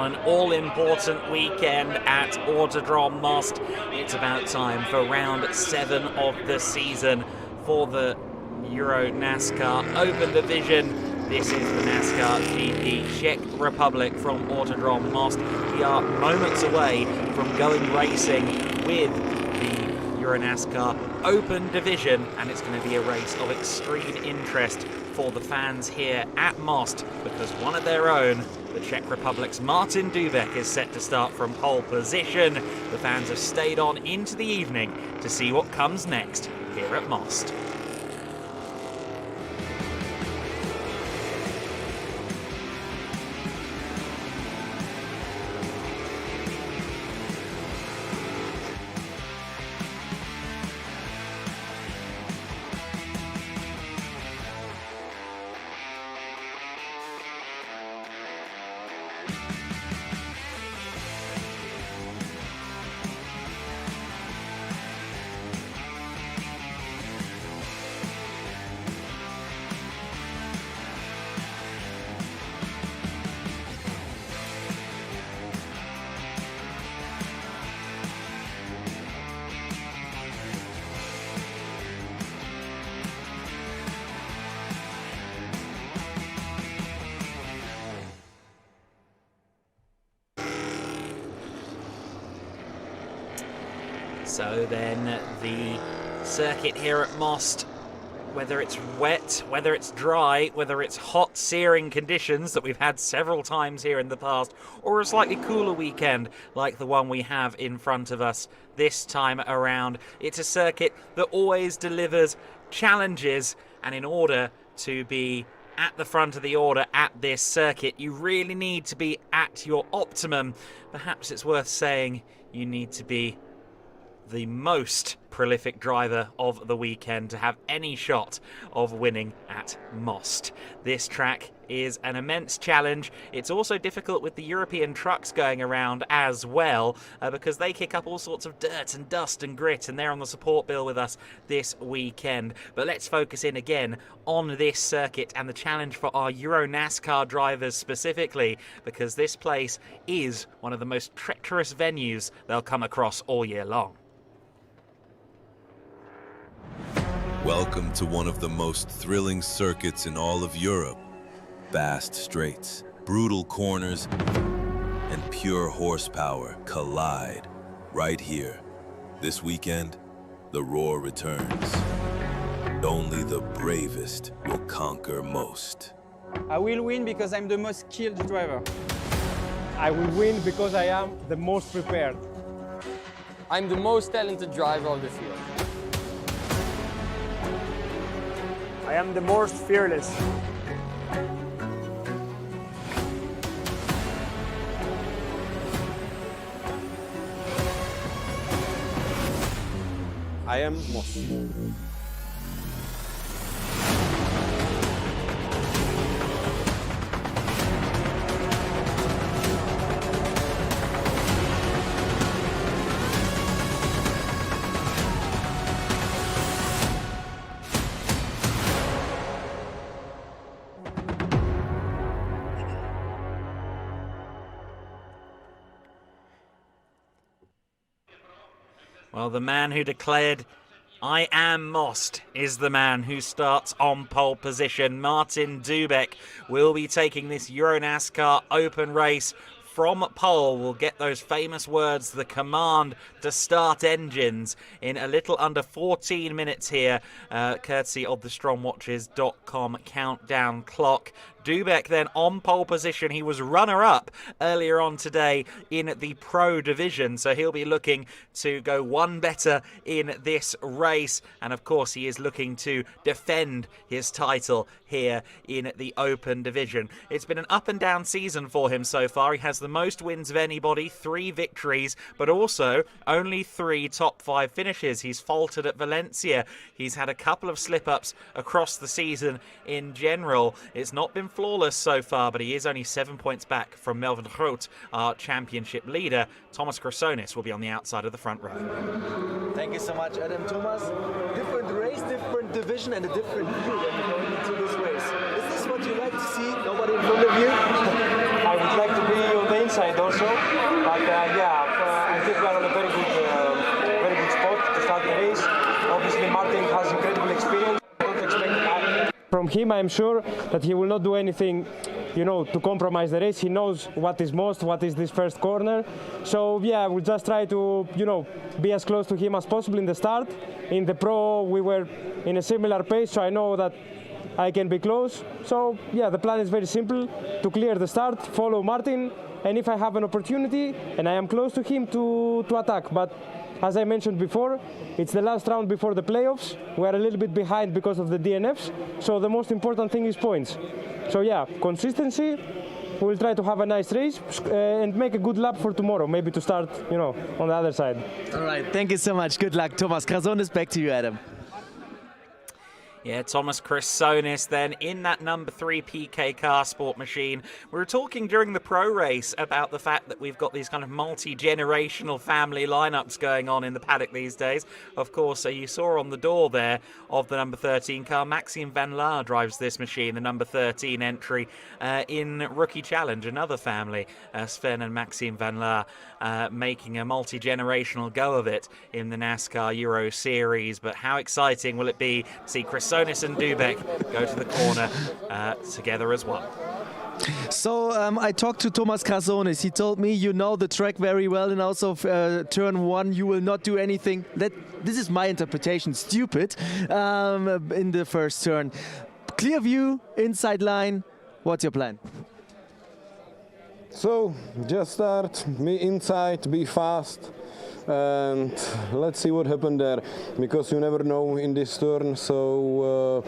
an all-important weekend at Autodrom Most. It's about time for round 7 of the season for the Euro NASCAR Open Division. This is the NASCAR GP Czech Republic from Autodrom Most. We are moments away from going racing with the Euro NASCAR Open Division, and it's going to be a race of extreme interest for the fans here at Most, because one of their own, the Czech Republic's Martin Dubek, is set to start from pole position. The fans have stayed on into the evening to see what comes next here at Most. So then the circuit here at Most, whether it's wet, whether it's dry, whether it's hot, searing conditions that we've had several times here in the past, or a slightly cooler weekend like the one we have in front of us this time around, it's a circuit that always delivers challenges, and in order to be at the front of the order at this circuit, you really need to be at your optimum. Perhaps it's worth saying you need to be the most prolific driver of the weekend to have any shot of winning at Most. This track is an immense challenge. It's also difficult with the European trucks going around as well, because they kick up all sorts of dirt and dust and grit, and they're on the support bill with us this weekend. But let's focus in again on this circuit and the challenge for our Euro NASCAR drivers specifically, because this place is one of the most treacherous venues they'll come across all year long. Welcome to one of the most thrilling circuits in all of Europe. Fast straights, brutal corners, and pure horsepower collide right here. This weekend, the roar returns. Only the bravest will conquer Most. I will win because I'm the most skilled driver. I will win because I am the most prepared. I'm the most talented driver of the field. I am the most fearless. I am Most. Well, the man who declared, "I am Most," is the man who starts on pole position. Martin Dubek will be taking this Euro NASCAR Open race from pole. We'll get those famous words, the command to start engines, in a little under 14 minutes here, courtesy of the strongwatches.com countdown clock. Dubek then on pole position. He was runner-up earlier on today in the Pro Division, so he'll be looking to go one better in this race. And of course, he is looking to defend his title here in the Open Division. It's been an up and down season for him so far. He has the most wins of anybody, 3 victories, but also only 3 top 5 finishes. He's faltered at Valencia. He's had a couple of slip-ups across the season in general. It's not been flawless so far, but he is only 7 points back from Melvin Groot, our championship leader. Thomas Krasonis will be on the outside of the front row. Thank you so much, Adam. Thomas, different race, different division, and a different view when you're going into this race. Is this what you like to see? Nobody in front of you? I would like to be on the inside, has incredible experience. Don't expect that. From him, I'm sure that he will not do anything, you know, to compromise the race. He knows what is most, what is this first corner. So yeah, we'll just try to, you know, be as close to him as possible in the start. In the Pro, we were in a similar pace, so I know that I can be close. So yeah, the plan is very simple: to clear the start, follow Martin, and if I have an opportunity and I am close to him, to attack. But as I mentioned before, it's the last round before the playoffs. We are a little bit behind because of the DNFs, so the most important thing is points. So yeah, consistency. We'll try to have a nice race and make a good lap for tomorrow, maybe to start, you know, on the other side. All right, thank you so much. Good luck, Thomas Krasonis. Back to you, Adam. Yeah, Thomas Chrysonis then in that number 3 PK car sport machine. We were talking during the pro race about the fact that we've got these kind of multi-generational family lineups going on in the paddock these days. Of course, you saw on the door there of the number 13 car, Maxime Van Laar drives this machine, the number 13 entry in Rookie Challenge, another family, Sven and Maxime Van Laar making a multi-generational go of it in the NASCAR Euro Series. But how exciting will it be to see Chrysonis and Dubek go to the corner together as one? So I talked to Thomas Krasonis. He told me you know the track very well, and also turn 1 you will not do anything. This is my interpretation. Stupid in the first turn. Clear view, inside line. What's your plan? So just start, be inside, be fast, and let's see what happened there, because you never know in this turn. So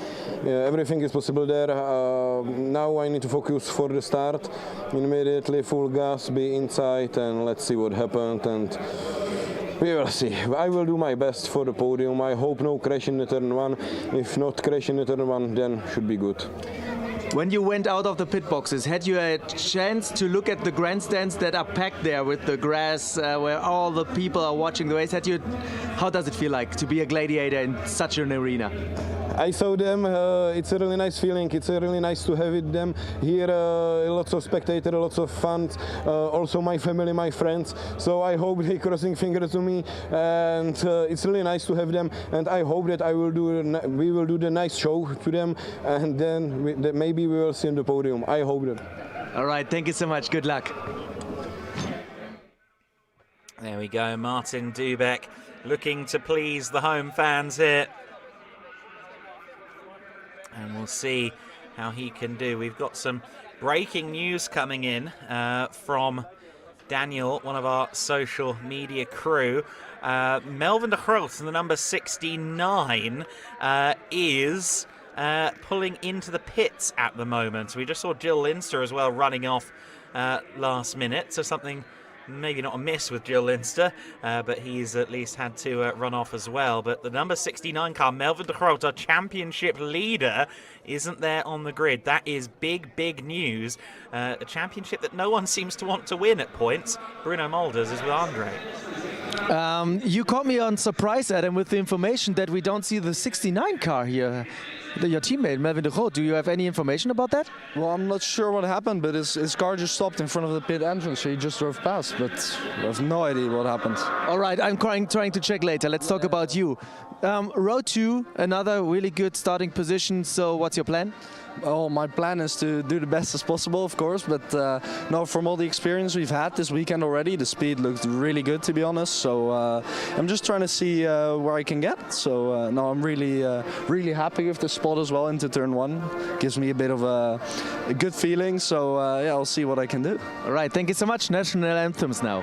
yeah, everything is possible there. Now I need to focus for the start, immediately full gas, be inside, and let's see what happened. And we will see. I will do my best for the podium. I hope no crash in the turn 1. If not crash in the turn 1, then should be good. When you went out of the pit boxes, had you a chance to look at the grandstands that are packed there with the grass, where all the people are watching the race? How does it feel like to be a gladiator in such an arena? I saw them. It's a really nice feeling. It's really nice to have with them here. Lots of spectators, lots of fans. Also my family, my friends. So I hope they crossing fingers to me, and it's really nice to have them. And I hope that we will do the nice show to them, and then maybe we will see on the podium. I hope that. All right. Thank you so much. Good luck. There we go. Martin Dubek looking to please the home fans here. And we'll see how he can do. We've got some breaking news coming in from Daniel, one of our social media crew. Melvin de Groot, the number 69, is pulling into the pits at the moment. We just saw Jill Linster as well running off last minute, so something maybe not a miss with Jill Linster, but he's at least had to run off as well. But the number 69 car, Melvin de Groot, our championship leader, isn't there on the grid. That is big, big news. A championship that no one seems to want to win at points. Bruno Mulders is with Andre. You caught me on surprise, Adam, with the information that we don't see the 69 car here. Your teammate, Melvin de Groot, do you have any information about that? Well, I'm not sure what happened, but his car just stopped in front of the pit entrance, so he just drove past, but I have no idea what happened. All right, I'm trying to check later. Let's talk about you. Row 2, another really good starting position, so what's your plan? Oh, my plan is to do the best as possible, of course, but no, from all the experience we've had this weekend already, the speed looked really good, to be honest, so I'm just trying to see where I can get. So no, I'm really happy with the spot as well into turn 1. Gives me a bit of a good feeling, so yeah, I'll see what I can do. All right, thank you so much. National anthems now.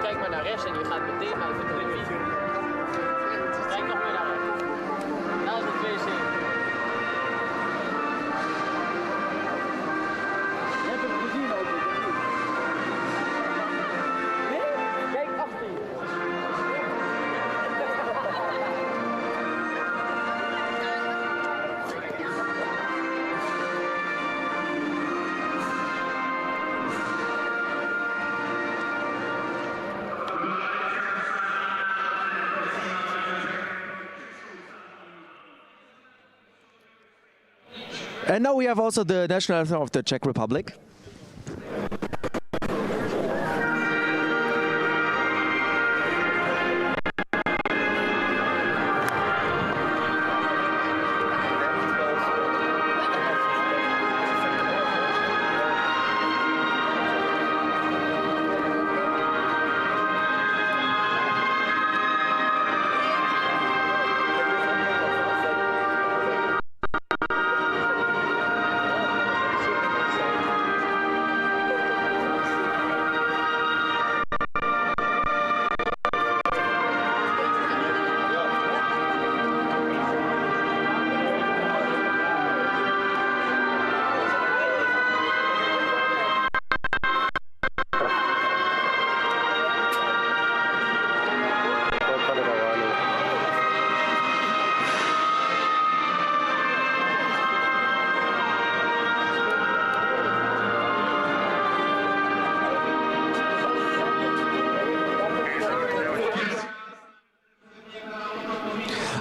Kijk maar naar rechts en je gaat meteen uit de televisie. Kijk nog meer naar rechts. Naast de wc. Je hebt hem gezien ook. Nee? Kijk achter je. And now we have also the national anthem of the Czech Republic.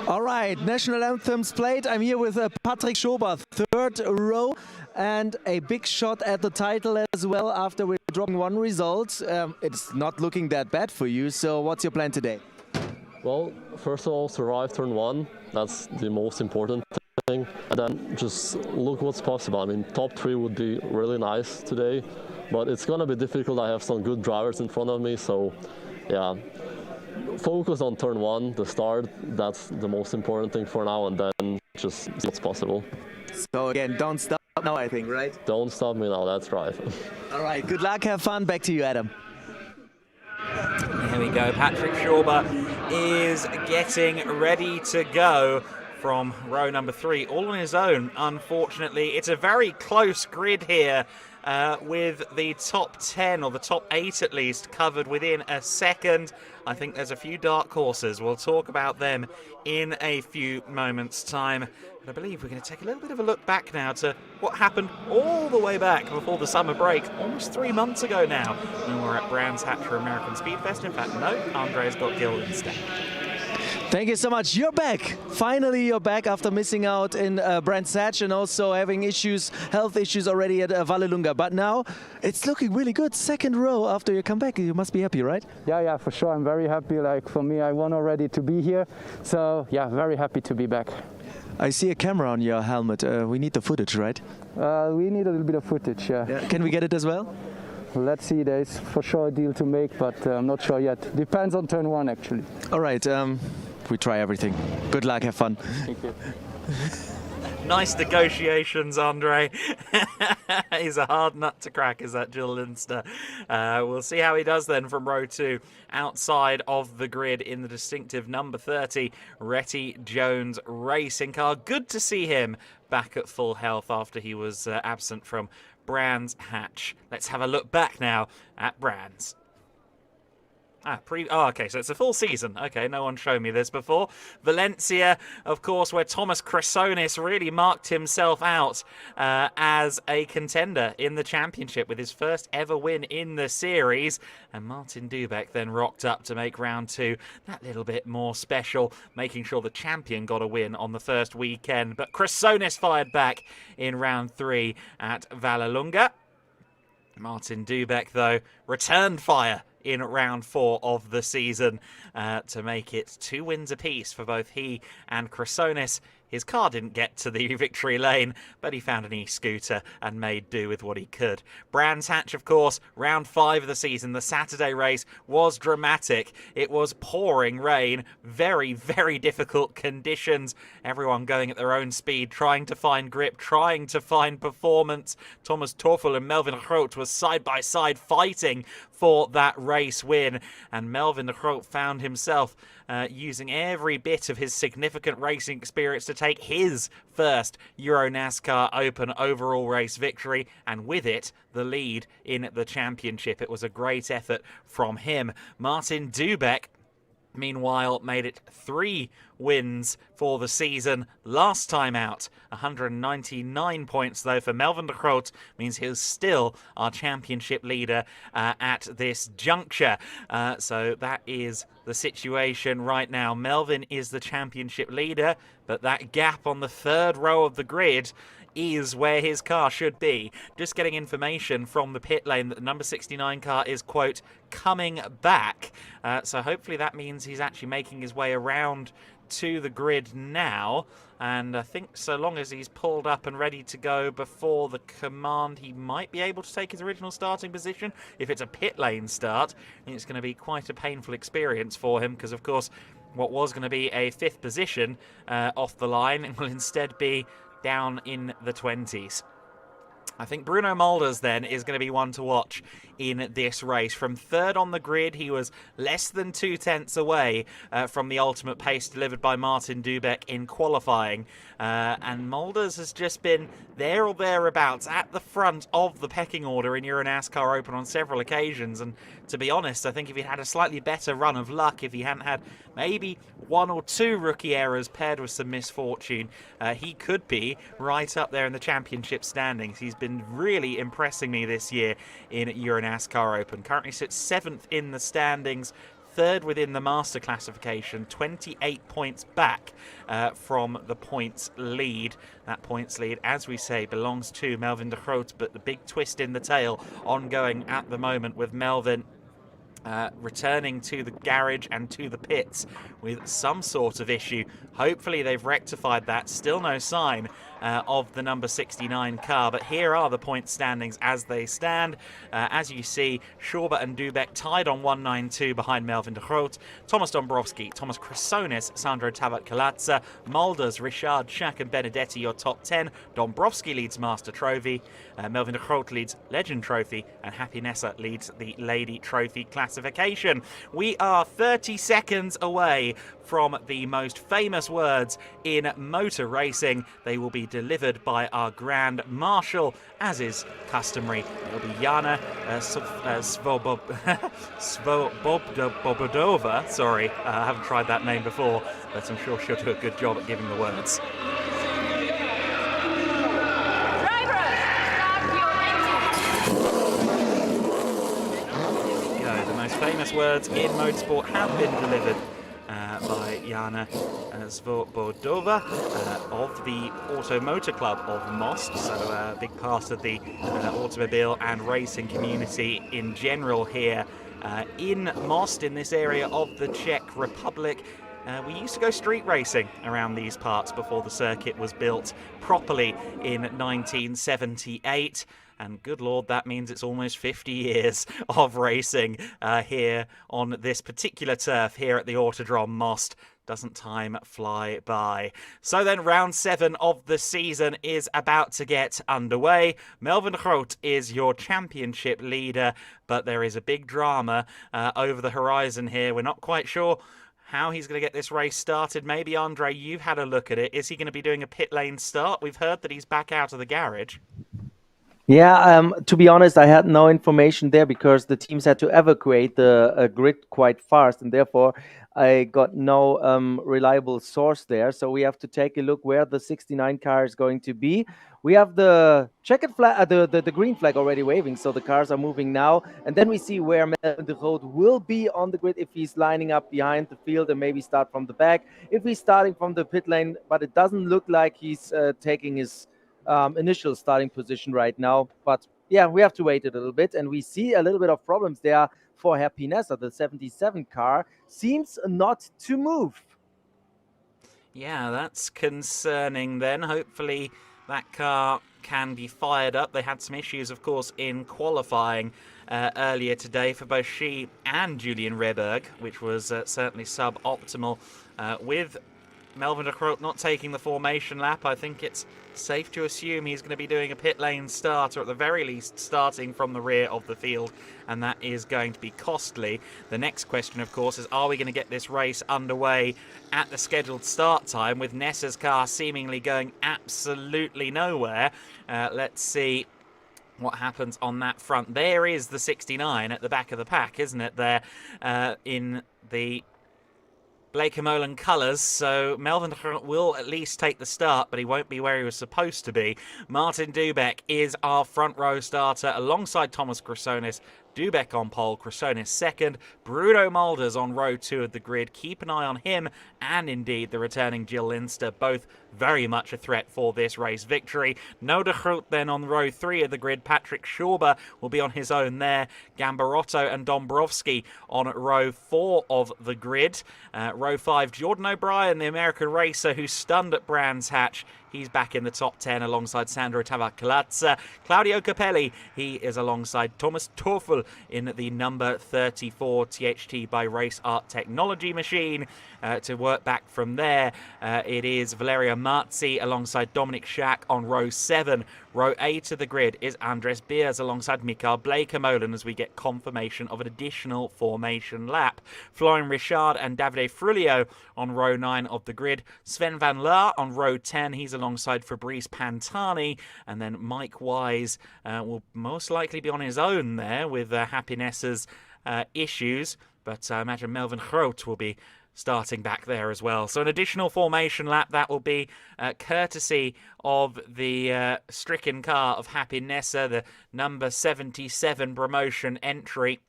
All right, national anthems played. I'm here with Patrick Schober, third row, and a big shot at the title as well after we're dropping one result. It's not looking that bad for you, so what's your plan today? Well, first of all, survive turn one. That's the most important thing. And then just look what's possible. I mean, top three would be really nice today, but it's going to be difficult. I have some good drivers in front of me, so yeah. Focus on turn one, the start. That's the most important thing for now, and then just see what's possible. So again, don't stop now, I think, right? Don't stop me now, that's right. All right, good luck, have fun. Back to you, Adam. Here we go. Patrick Schober is getting ready to go from row number 3, all on his own, unfortunately. It's a very close grid here, with the top 10, or the top 8 at least, covered within a second. I think there's a few dark horses. We'll talk about them in a few moments' time. But I believe we're going to take a little bit of a look back now to what happened all the way back before the summer break, almost 3 months ago now, when we were at Brands Hatch for American Speed Fest. In fact, no, Andre's got Gil instead. Thank you so much. You're back. Finally, you're back after missing out in Brands Hatch and also having issues, health issues already at Vallelunga. But now it's looking really good. Second row after you come back. You must be happy, right? Yeah, for sure. I'm very happy. Like for me, I won already to be here. So yeah, very happy to be back. I see a camera on your helmet. We need the footage, right? We need a little bit of footage, yeah. Can we get it as well? Let's see. There's for sure a deal to make, but I'm not sure yet. Depends on turn one, actually. All right. We try everything. Good luck, have fun. Thank you. Nice negotiations, Andre. He's a hard nut to crack, is that Jill Linster. We'll see how he does then from row 2, outside of the grid in the distinctive number 30 Retty Jones racing car. Good to see him back at full health after he was absent from Brands Hatch. Let's have a look back now at Brands. Okay, so it's a full season. Okay, no one showed me this before. Valencia, of course, where Thomas Chrysonis really marked himself out as a contender in the championship with his first ever win in the series. And Martin Dubek then rocked up to make round 2 that little bit more special, making sure the champion got a win on the first weekend. But Chrysonis fired back in round 3 at Vallelunga. Martin Dubek, though, returned fire in round 4 of the season to make it 2 wins apiece for both he and Chrysonis. His car didn't get to the victory lane, but he found an e-scooter and made do with what he could. Brands Hatch, of course, round 5 of the season. The Saturday race was dramatic. It was pouring rain, very, very difficult conditions. Everyone going at their own speed, trying to find grip, trying to find performance. Thomas Toffel and Melvin Groot was side by side fighting for that race win, and Melvin Groot found himself using every bit of his significant racing experience to take his first Euro NASCAR Open overall race victory, and with it, the lead in the championship. It was a great effort from him. Martin Dubek, meanwhile, made it 3 wins for the season last time out. 199 points, though, for Melvin de Groot means he's still our championship leader at this juncture. So that is the situation right now. Melvin is the championship leader, but that gap on the 3rd row of the grid is where his car should be. Just getting information from the pit lane that the number 69 car is, quote, coming back. So hopefully that means he's actually making his way around to the grid now, and I think so long as he's pulled up and ready to go before the command, he might be able to take his original starting position. If it's a pit lane start, I think it's going to be quite a painful experience for him, because of course what was going to be a 5th position off the line will instead be down in the 20s. I think Bruno Mulders then is going to be one to watch in this race. From 3rd on the grid, he was less than 2 tenths away from the ultimate pace delivered by Martin Dubeck in qualifying. And Mulders has just been there or thereabouts at the front of the pecking order in Euro NASCAR Open on several occasions. And to be honest, I think if he'd had a slightly better run of luck, if he hadn't had maybe 1 or 2 rookie errors paired with some misfortune, he could be right up there in the championship standings. He's been really impressing me this year in Euro NASCAR Open. Currently sits 7th in the standings, 3rd within the master classification, 28 points back from the points lead. That points lead, as we say, belongs to Melvin de Groot, but the big twist in the tail ongoing at the moment with Melvin returning to the garage and to the pits with some sort of issue. Hopefully they've rectified that. Still no sign of the number 69 car, but here are the point standings as they stand. As you see, Schauber and Dubeck tied on 192 behind Melvin de Groot, Thomas Dombrowski, Thomas Chrysonis, Sandro Tabat-Kalatza, Mulders, Richard, Schack and Benedetti your top 10. Dombrowski leads Master Trophy, Melvin de Groot leads Legend Trophy, and Happy Nessa leads the Lady Trophy classification. We are 30 seconds away from the most famous words in motor racing. They will be delivered by our Grand Marshal, as is customary. It'll be Jana Svobodova. Sorry, I haven't tried that name before, but I'm sure she'll do a good job at giving the words. The most famous words in motorsport have been delivered by Jana Svobodova of the Automotor Club of Most, so a big part of the automobile and racing community in general here in Most, in this area of the Czech Republic. We used to go street racing around these parts before the circuit was built properly in 1978. And good Lord, that means it's almost 50 years of racing here on this particular turf here at the Autodrom Most. Doesn't time fly by? So then round 7 of the season is about to get underway. Melvin de Groot is your championship leader, but there is a big drama over the horizon here. We're not quite sure how he's going to get this race started. Maybe, Andre, you've had a look at it. Is he going to be doing a pit lane start? We've heard that he's back out of the garage. Yeah, to be honest, I had no information there because the teams had to evacuate the grid quite fast, and therefore I got no reliable source there. So we have to take a look where the 69 car is going to be. We have the checkered flag, the green flag already waving, so the cars are moving now. And then we see where Melvin de Groot will be on the grid if he's lining up behind the field and maybe start from the back. If he's starting from the pit lane, but it doesn't look like he's taking his initial starting position right now. But yeah, we have to wait a little bit, and we see a little bit of problems there for Happy Nessa. The 77 car seems not to move. Yeah, that's concerning then. Hopefully that car can be fired up. They had some issues, of course, in qualifying earlier today for both she and Julian Reberg, which was certainly suboptimal. With Melvin de Groot not taking the formation lap, I think it's safe to assume he's going to be doing a pit lane start, or at the very least starting from the rear of the field, and that is going to be costly. The next question, of course, is are we going to get this race underway at the scheduled start time with Nessa's car seemingly going absolutely nowhere? Let's see what happens on that front. There is the 69 at the back of the pack, isn't it, there in the Blake Molan colours, so Melvin de Groot will at least take the start, but he won't be where he was supposed to be. Martin Dubeck is our front row starter alongside Thomas Chrysonis, Dubek on pole, Chrysonis second, Bruno Mulders on row 2 of the grid. Keep an eye on him and indeed the returning Jill Linster, both very much a threat for this race victory. Noda Groot then on row 3 of the grid. Patrick Schauber will be on his own there. Gambarotto and Dombrowski on row 4 of the grid. Row 5, Jordan O'Brien, the American racer who stunned at Brands Hatch. He's back in the top 10 alongside Sandro Tavaklatsa. Claudio Capelli, he is alongside Thomas Toffel in the number 34 THT by Race Art Technology machine. To work back from there, it is Valerio Mazzi alongside Dominic Schack on row 7. Row 8 of the grid is Andres Beers alongside Mikael Bleikemolen as we get confirmation of an additional formation lap. Florian Richard and Davide Frulio on row 9 of the grid. Sven van Laar on row 10. He's alongside Fabrice Pantani. And then Mike Wise will most likely be on his own there with Happiness's issues. But I imagine Melvin Groot will be starting back there as well. So an additional formation lap that will be courtesy of the stricken car of Happy Nessa, the number 77 promotion entry.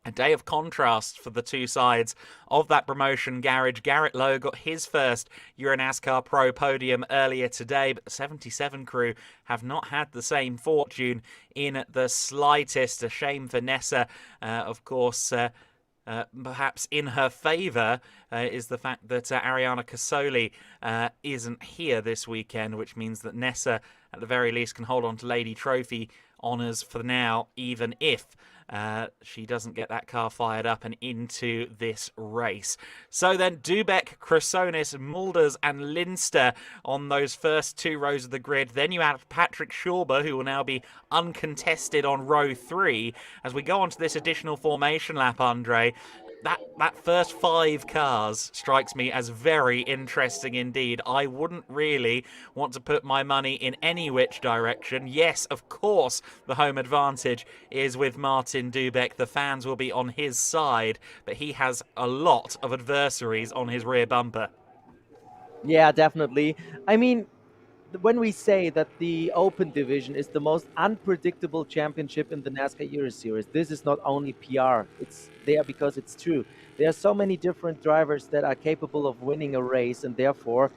A day of contrast for the two sides of that promotion garage. Garrett Lowe got his first Euro NASCAR Pro podium earlier today, but the 77 crew have not had the same fortune in the slightest. A shame for Nessa, of course. Perhaps in her favour is the fact that Ariana Casoli isn't here this weekend, which means that Nessa, at the very least, can hold on to Lady Trophy honours for now, even if she doesn't get that car fired up and into this race. So then Dubek, Chrysonis, Mulders and Linster on those first 2 rows of the grid. Then you have Patrick Schauber, who will now be uncontested on row 3. As we go on to this additional formation lap, Andre, that first 5 cars strikes me as very interesting indeed. I wouldn't really want to put my money in any which direction. Yes, of course, the home advantage is with Martin Dubek. The fans will be on his side, but he has a lot of adversaries on his rear bumper. Yeah, definitely. I mean, when we say that the Open Division is the most unpredictable championship in the NASCAR Euro Series, this is not only PR. It's there because it's true. There are so many different drivers that are capable of winning a race, and therefore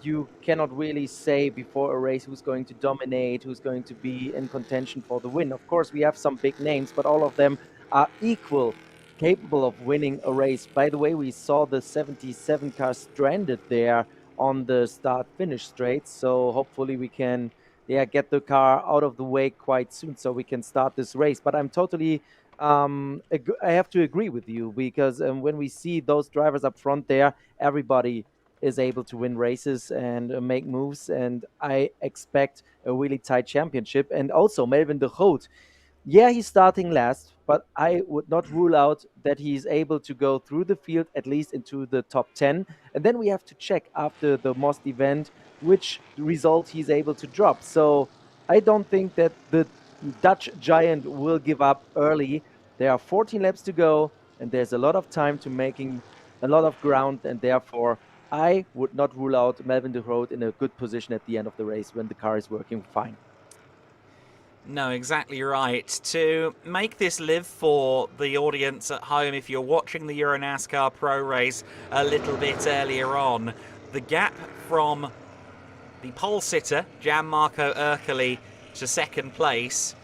you cannot really say before a race who's going to dominate, who's going to be in contention for the win. Of course, we have some big names, but all of them are equal capable of winning a race. By the way, we saw the 77 car stranded there on the start-finish straight, so hopefully we can get the car out of the way quite soon so we can start this race. But I'm totally I have to agree with you, because when we see those drivers up front there, everybody is able to win races and make moves, and I expect a really tight championship. And also Melvin de Groot, he's starting last, but I would not rule out that he's able to go through the field at least into the top 10. And then we have to check after the Most event which result he's able to drop. So I don't think that the Dutch giant will give up early. There are 14 laps to go, and there's a lot of time to making a lot of ground, and therefore I would not rule out Melvin de Groot in a good position at the end of the race when the car is working fine. No, exactly right. To make this live for the audience at home, if you're watching the Euro NASCAR Pro race a little bit earlier on, the gap from the pole sitter, Gianmarco Ercoli, to second place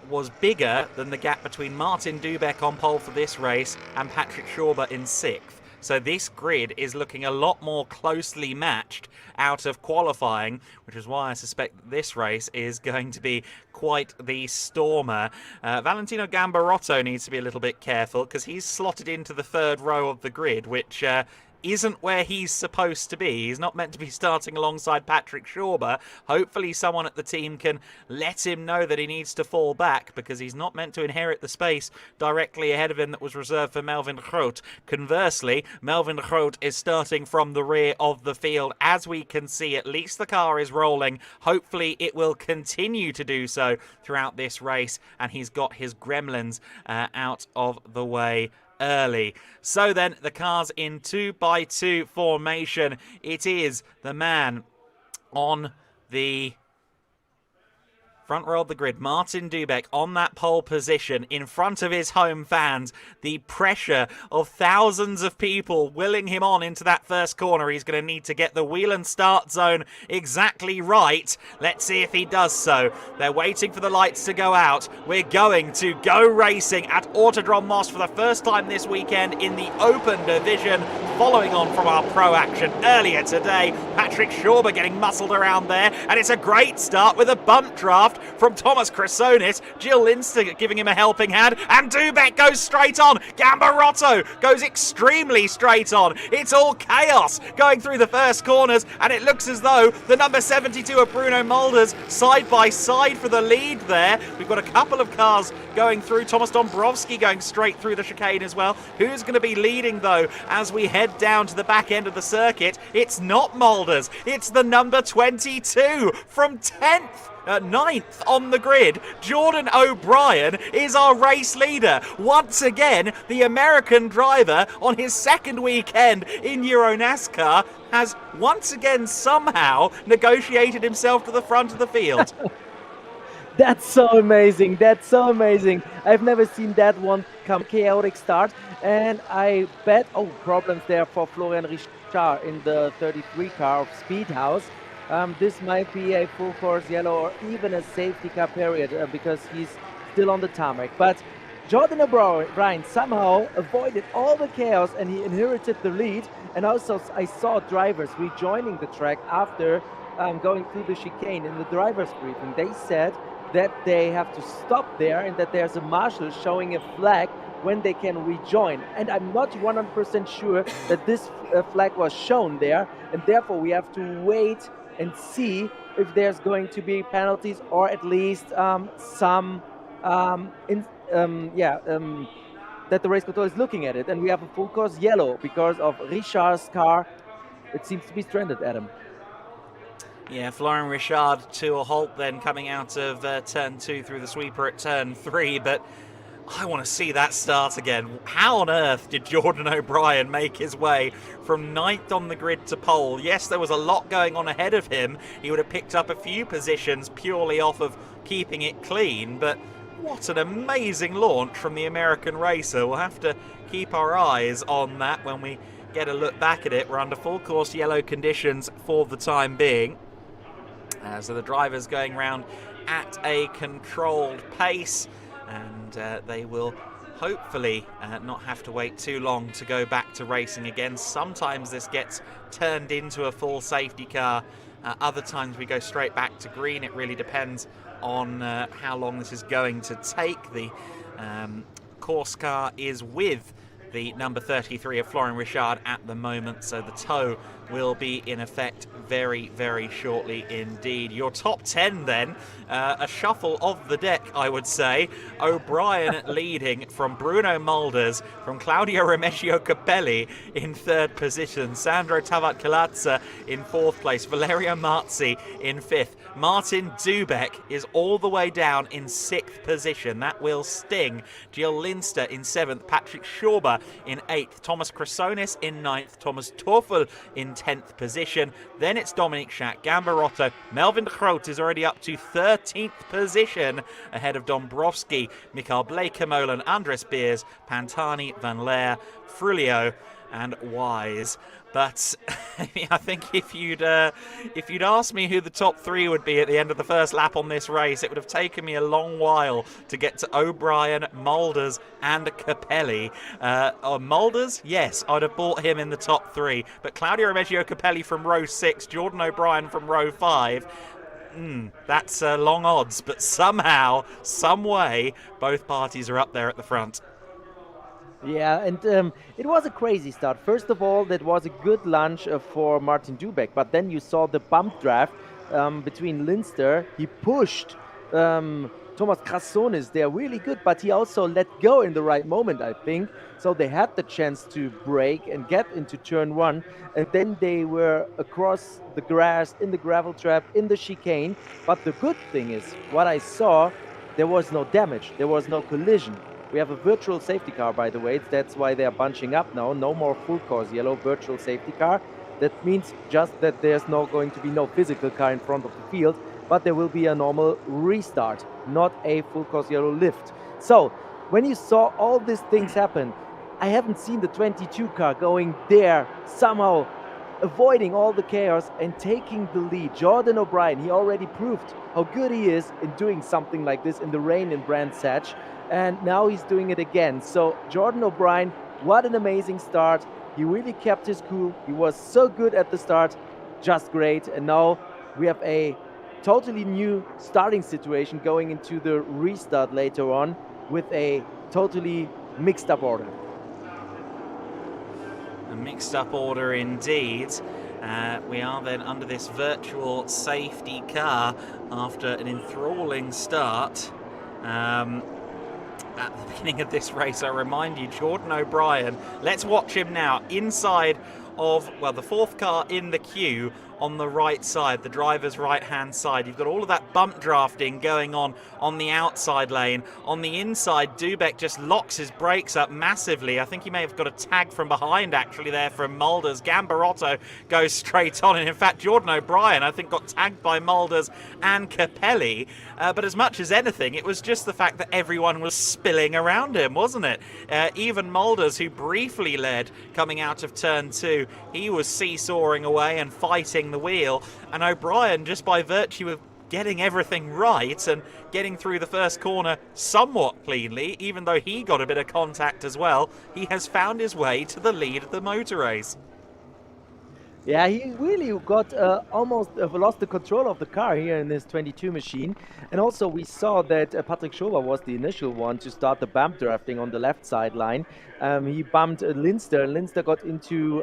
was bigger than the gap between Martin Dubek on pole for this race and Patrick Schauber in 6th. So this grid is looking a lot more closely matched out of qualifying, which is why I suspect that this race is going to be quite the stormer. Valentino Gambarotto needs to be a little bit careful because he's slotted into the 3rd row of the grid, which isn't where he's supposed to be. He's not meant to be starting alongside Patrick Schauber. Hopefully someone at the team can let him know that he needs to fall back, because he's not meant to inherit the space directly ahead of him that was reserved for Melvin de Groot. Conversely, Melvin de Groot is starting from the rear of the field. As we can see, at least the car is rolling. Hopefully it will continue to do so throughout this race, and he's got his gremlins out of the way early. So then the cars in 2x2 formation. It is the man on the Front row of the grid, Martin Dubek on that pole position in front of his home fans. The pressure of thousands of people willing him on into that first corner. He's going to need to get the wheel and start zone exactly right. Let's see if he does so. They're waiting for the lights to go out. We're going to go racing at Autodrom Most for the first time this weekend in the Open Division, following on from our pro action earlier today. Patrick Schauber getting muscled around there, and it's a great start with a bump draft from Thomas Chrysonis. Jill Linster giving him a helping hand, and Dubek goes straight on. Gambarotto goes extremely straight on. It's all chaos going through the first corners, and it looks as though the number 72 of Bruno Mulders side by side for the lead there. We've got a couple of cars going through. Thomas Dombrowski going straight through the chicane as well. Who's going to be leading though as we head down to the back end of the circuit? It's not Mulders, it's the number 22 from 9th on the grid. Jordan O'Brien is our race leader. Once again, the American driver on his second weekend in Euro NASCAR has once again somehow negotiated himself to the front of the field. That's so amazing. That's so amazing. I've never seen that one come chaotic start. And I bet, problems there for Florian Richard in the 33 car of Speedhouse. This might be a full course yellow or even a safety car period because he's still on the tarmac. But Jordan O'Brien somehow avoided all the chaos and he inherited the lead. And also I saw drivers rejoining the track after going through the chicane. In the driver's briefing, they said that they have to stop there and that there's a marshal showing a flag when they can rejoin. And I'm not 100% sure that this flag was shown there, and therefore we have to wait and see if there's going to be penalties or at least that the race control is looking at it. And we have a full course yellow because of Richard's car. It seems to be stranded, Adam. Yeah, Florian Richard to a halt then coming out of turn 2 through the sweeper at turn 3, but I want to see that start again. How on earth did Jordan O'Brien make his way from 9th on the grid to pole? Yes, there was a lot going on ahead of him. He would have picked up a few positions purely off of keeping it clean, but what an amazing launch from the American racer. We'll have to keep our eyes on that when we get a look back at it. We're under full course yellow conditions for the time being. So the driver's going round at a controlled pace, and they will hopefully not have to wait too long to go back to racing again. Sometimes this gets turned into a full safety car. Other times we go straight back to green. It really depends on how long this is going to take. The course car is with the number 33 of Florian Richard at the moment, so the tow will be in effect very, very shortly indeed. Your top 10 then, a shuffle of the deck, I would say. O'Brien leading from Bruno Mulders, from Claudio Remigio Capelli in 3rd position, Sandro Tavat-Kalazza in 4th place, Valerio Marzi in 5th. Martin Dubek is all the way down in 6th position. That will sting. Jill Linster in 7th, Patrick Schauber in 8th, Thomas Chrysonis in 9th, Thomas Toffel in 10th position. Then it's Dominic Schack, Gambarotto. Melvin de Groot is already up to 13th position ahead of Dombrowski, Mikael Blekemolen, Andres Beers, Pantani, Van Leer, Frulio and Wise. But I think if you'd asked me who the top 3 would be at the end of the first lap on this race, it would have taken me a long while to get to O'Brien, Mulders and Capelli. Mulders, yes, I'd have bought him in the top 3. But Claudio Remigio Capelli from row 6, Jordan O'Brien from row 5, that's long odds. But somehow, some way, both parties are up there at the front. Yeah, and it was a crazy start. First of all, that was a good launch for Martin Dubek, but then you saw the bump draft between Linster. He pushed Thomas Chrysonis there really good, but he also let go in the right moment, I think. So they had the chance to brake and get into turn 1, and then they were across the grass, in the gravel trap, in the chicane. But the good thing is, what I saw, there was no damage, there was no collision. We have a virtual safety car, by the way. That's why they are bunching up now. No more full course yellow, virtual safety car. That means just that there's going to be no physical car in front of the field. but there will be a normal restart, not a full course yellow lift. So when you saw all these things happen, I haven't seen the 22 car going there, somehow avoiding all the chaos and taking the lead. Jordan O'Brien, he already proved how good he is in doing something like this in the rain in Brands Hatch, and now he's doing it again. So Jordan O'Brien, what an amazing start. He really kept his cool. He was so good at the start, just great. And now we have a totally new starting situation going into the restart later on with a totally mixed up order. A mixed up order indeed. We are then under this virtual safety car after an enthralling start. At the beginning of this race, I remind you, Jordan O'Brien, let's watch him now inside of, well, the fourth car in the queue on the right side, the driver's right-hand side. You've got all of that bump drafting going on the outside lane. On the inside, Dubek just locks his brakes up massively. I think he may have got a tag from behind, actually, there from Mulders. Gambarotto goes straight on. And in fact, Jordan O'Brien, I think, got tagged by Mulders and Capelli. But as much as anything, it was just the fact that everyone was spilling around him, wasn't it? Even Mulders, who briefly led coming out of turn 2, he was seesawing away and fighting the wheel, and O'Brien, just by virtue of getting everything right and getting through the first corner somewhat cleanly, even though he got a bit of contact as well, he has found his way to the lead of the motor race. Yeah, he really got almost lost the control of the car here in this 22 machine. And also we saw that Patrick Schober was the initial one to start the bump drafting on the left sideline. He bumped Linster, and Linster got into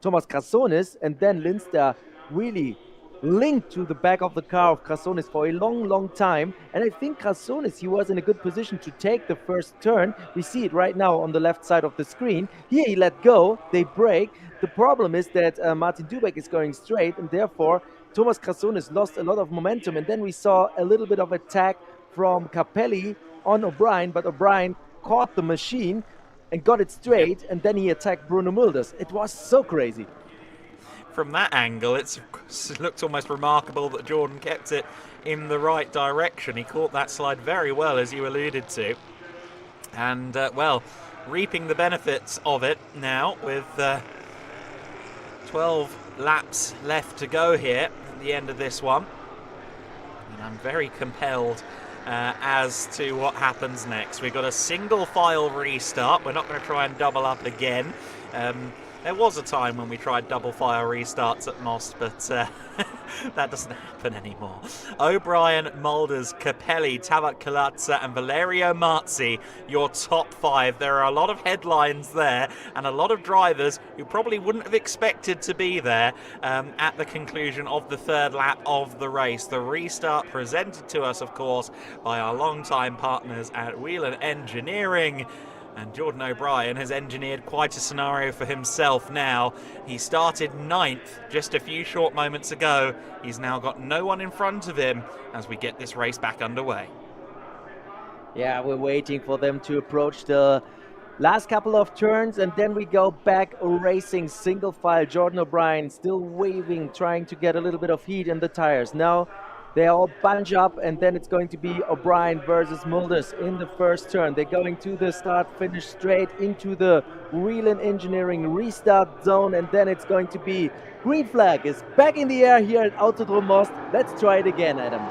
Thomas Crasones, and then Linster really linked to the back of the car of Crasones for a long time. And I think Crasones, he was in a good position to take the first turn. We see it right now on the left side of the screen. Here he let go, they brake. The problem is that Martin Dubek is going straight, and therefore Thomas Crasones lost a lot of momentum. And then we saw a little bit of attack from Capelli on O'Brien, but O'Brien caught the machine and got it straight, and then he attacked Bruno Mulders. It was so crazy. From that angle, it looks almost remarkable that Jordan kept it in the right direction. He caught that slide very well, as you alluded to. And, well, reaping the benefits of it now with 12 laps left to go here at the end of this one. And I'm very compelled as to what happens next. We've got a single file restart. We're not going to try and double up again. There was a time when we tried double file restarts at Most, but that doesn't happen anymore. O'Brien, Mulders, Capelli, Tabat Kalatsa and Valerio Marzi, your top 5. There are a lot of headlines there and a lot of drivers who probably wouldn't have expected to be there at the conclusion of the third lap of the race. The restart presented to us, of course, by our longtime partners at Whelen Engineering. And Jordan O'Brien has engineered quite a scenario for himself now. He started 9th just a few short moments ago. He's now got no one in front of him as we get this race back underway. Yeah, we're waiting for them to approach the last couple of turns, and then we go back racing single file. Jordan O'Brien still waving, trying to get a little bit of heat in the tires. Now they all bunch up, and then it's going to be O'Brien versus Mulders in the first turn. They're going to the start-finish straight into the Whelen Engineering restart zone, and then it's going to be green flag is back in the air here at Autodrom Most. Let's try it again, Adam.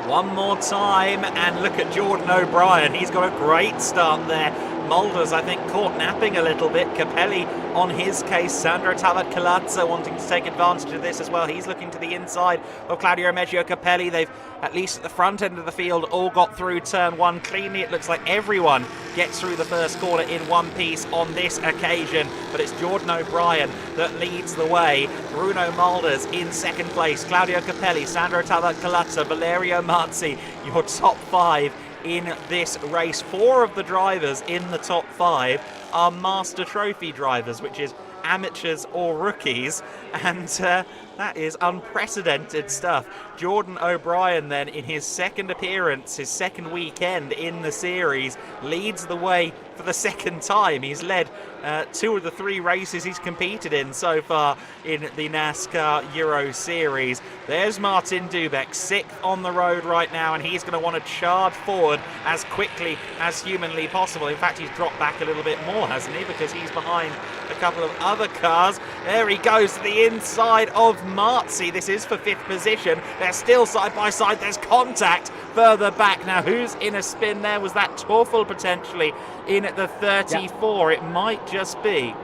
One more time, and look at Jordan O'Brien. He's got a great start there. Mulders, I think, caught napping a little bit. Capelli on his case. Sandro Tabat-Kalatza wanting to take advantage of this as well. He's looking to the inside of Claudio Meggio Capelli. They've, at least at the front end of the field, all got through turn 1 cleanly. It looks like everyone gets through the first corner in one piece on this occasion. But it's Jordan O'Brien that leads the way. Bruno Mulders in second place. Claudio Capelli, Sandro Tabat-Kalatza, Valerio Marzi, your top 5 in this race. 4 of the drivers in the top 5 are Master Trophy drivers, which is amateurs or rookies, And that is unprecedented stuff. Jordan O'Brien then, in his second appearance, his second weekend in the series, leads the way for the second time. He's led 2 of the 3 races he's competed in so far in the NASCAR Euro Series. There's Martin Dubek, 6th on the road right now, and he's going to want to charge forward as quickly as humanly possible. In fact, he's dropped back a little bit more, hasn't he? Because he's behind a couple of other cars. There he goes to the inside of Marzi. This is for 5th position. They're still side by side. There's contact further back. Now, who's in a spin there? Was that Toffel potentially in at the 34? Yeah. It might just be.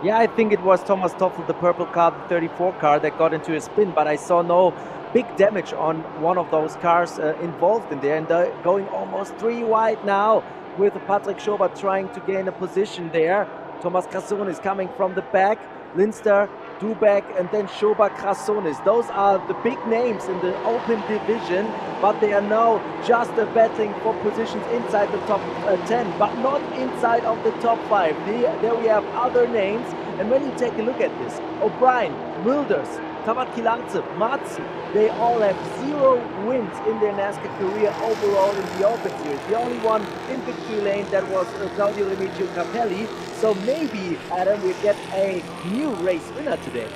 Yeah, I think it was Thomas Toffel, the purple car, the 34 car, that got into a spin, but I saw no big damage on one of those cars involved in there, and they're going almost 3 wide now with Patrick Schober trying to gain a position there. Thomas Krasson is coming from the back. Linster, Dubek, and then Schober, Krassonis. Those are the big names in the open division, but they are now just battling for positions inside the top 10, but not inside of the top 5. There we have other names, and when you take a look at this, O'Brien, Mulders, Tabat Kilarze, Marzi, they all have 0 wins in their NASCAR career overall in the Open Series. The only one in victory lane, that was Claudio Remigio Capelli. So maybe, Adam, we get a new race winner today.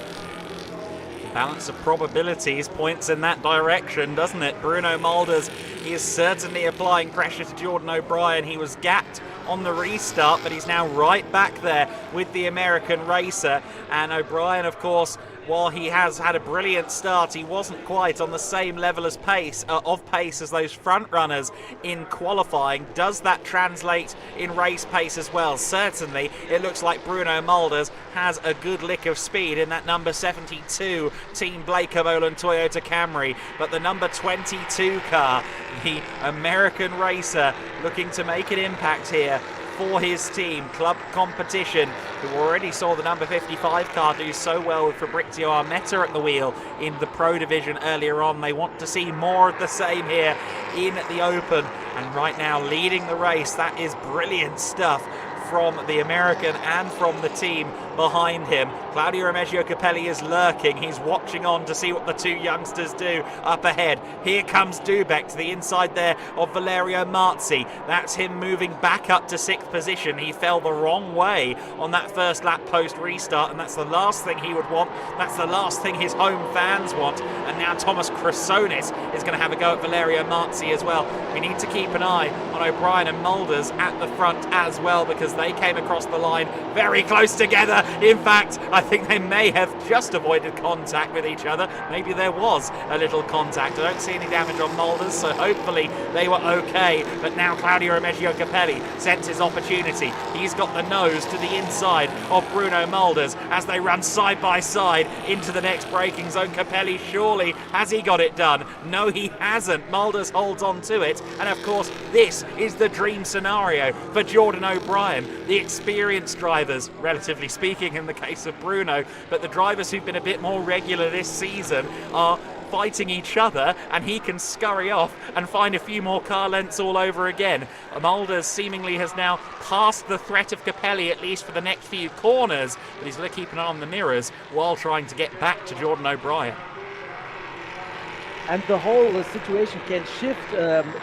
Balance of probabilities points in that direction, doesn't it? Bruno Mulders, he is certainly applying pressure to Jordan O'Brien. He was gapped on the restart, but he's now right back there with the American racer. And O'Brien, of course, while he has had a brilliant start, he wasn't quite on the same level as pace as those front runners in qualifying. Does that translate in race pace as well? Certainly. It looks like Bruno Mulders has a good lick of speed in that number 72 Team Blake Molan Toyota Camry, but the number 22 car, the American racer, looking to make an impact here for his team, Club Competition, who already saw the number 55 car do so well with Fabrizio Armetta at the wheel in the Pro Division earlier on. They want to see more of the same here in the Open, and right now leading the race. That is brilliant stuff from the American and from the team behind him. Claudio Remigio Capelli is lurking. He's watching on to see what the 2 youngsters do up ahead. Here comes Dubek to the inside there of Valerio Marzi. That's him moving back up to 6th position. He fell the wrong way on that first lap post restart, and that's the last thing he would want. That's the last thing his home fans want. And now Thomas Krassonis is going to have a go at Valerio Marzi as well. We need to keep an eye on O'Brien and Mulders at the front as well, because they came across the line very close together. In fact, I think they may have just avoided contact with each other. Maybe there was a little contact. I don't see any damage on Mulders, so hopefully they were okay. But now Claudio Remigio Capelli sends his opportunity. He's got the nose to the inside of Bruno Mulders as they run side by side into the next braking zone. Capelli, surely, has he got it done? No, he hasn't. Mulders holds on to it. And of course, this is the dream scenario for Jordan O'Brien. The experienced drivers, relatively speaking in the case of Bruno, but the drivers who've been a bit more regular this season are fighting each other, and he can scurry off and find a few more car lengths all over again. Mulders seemingly has now passed the threat of Capelli, at least for the next few corners, but he's going to keep an eye on the mirrors while trying to get back to Jordan O'Brien. And the whole situation can shift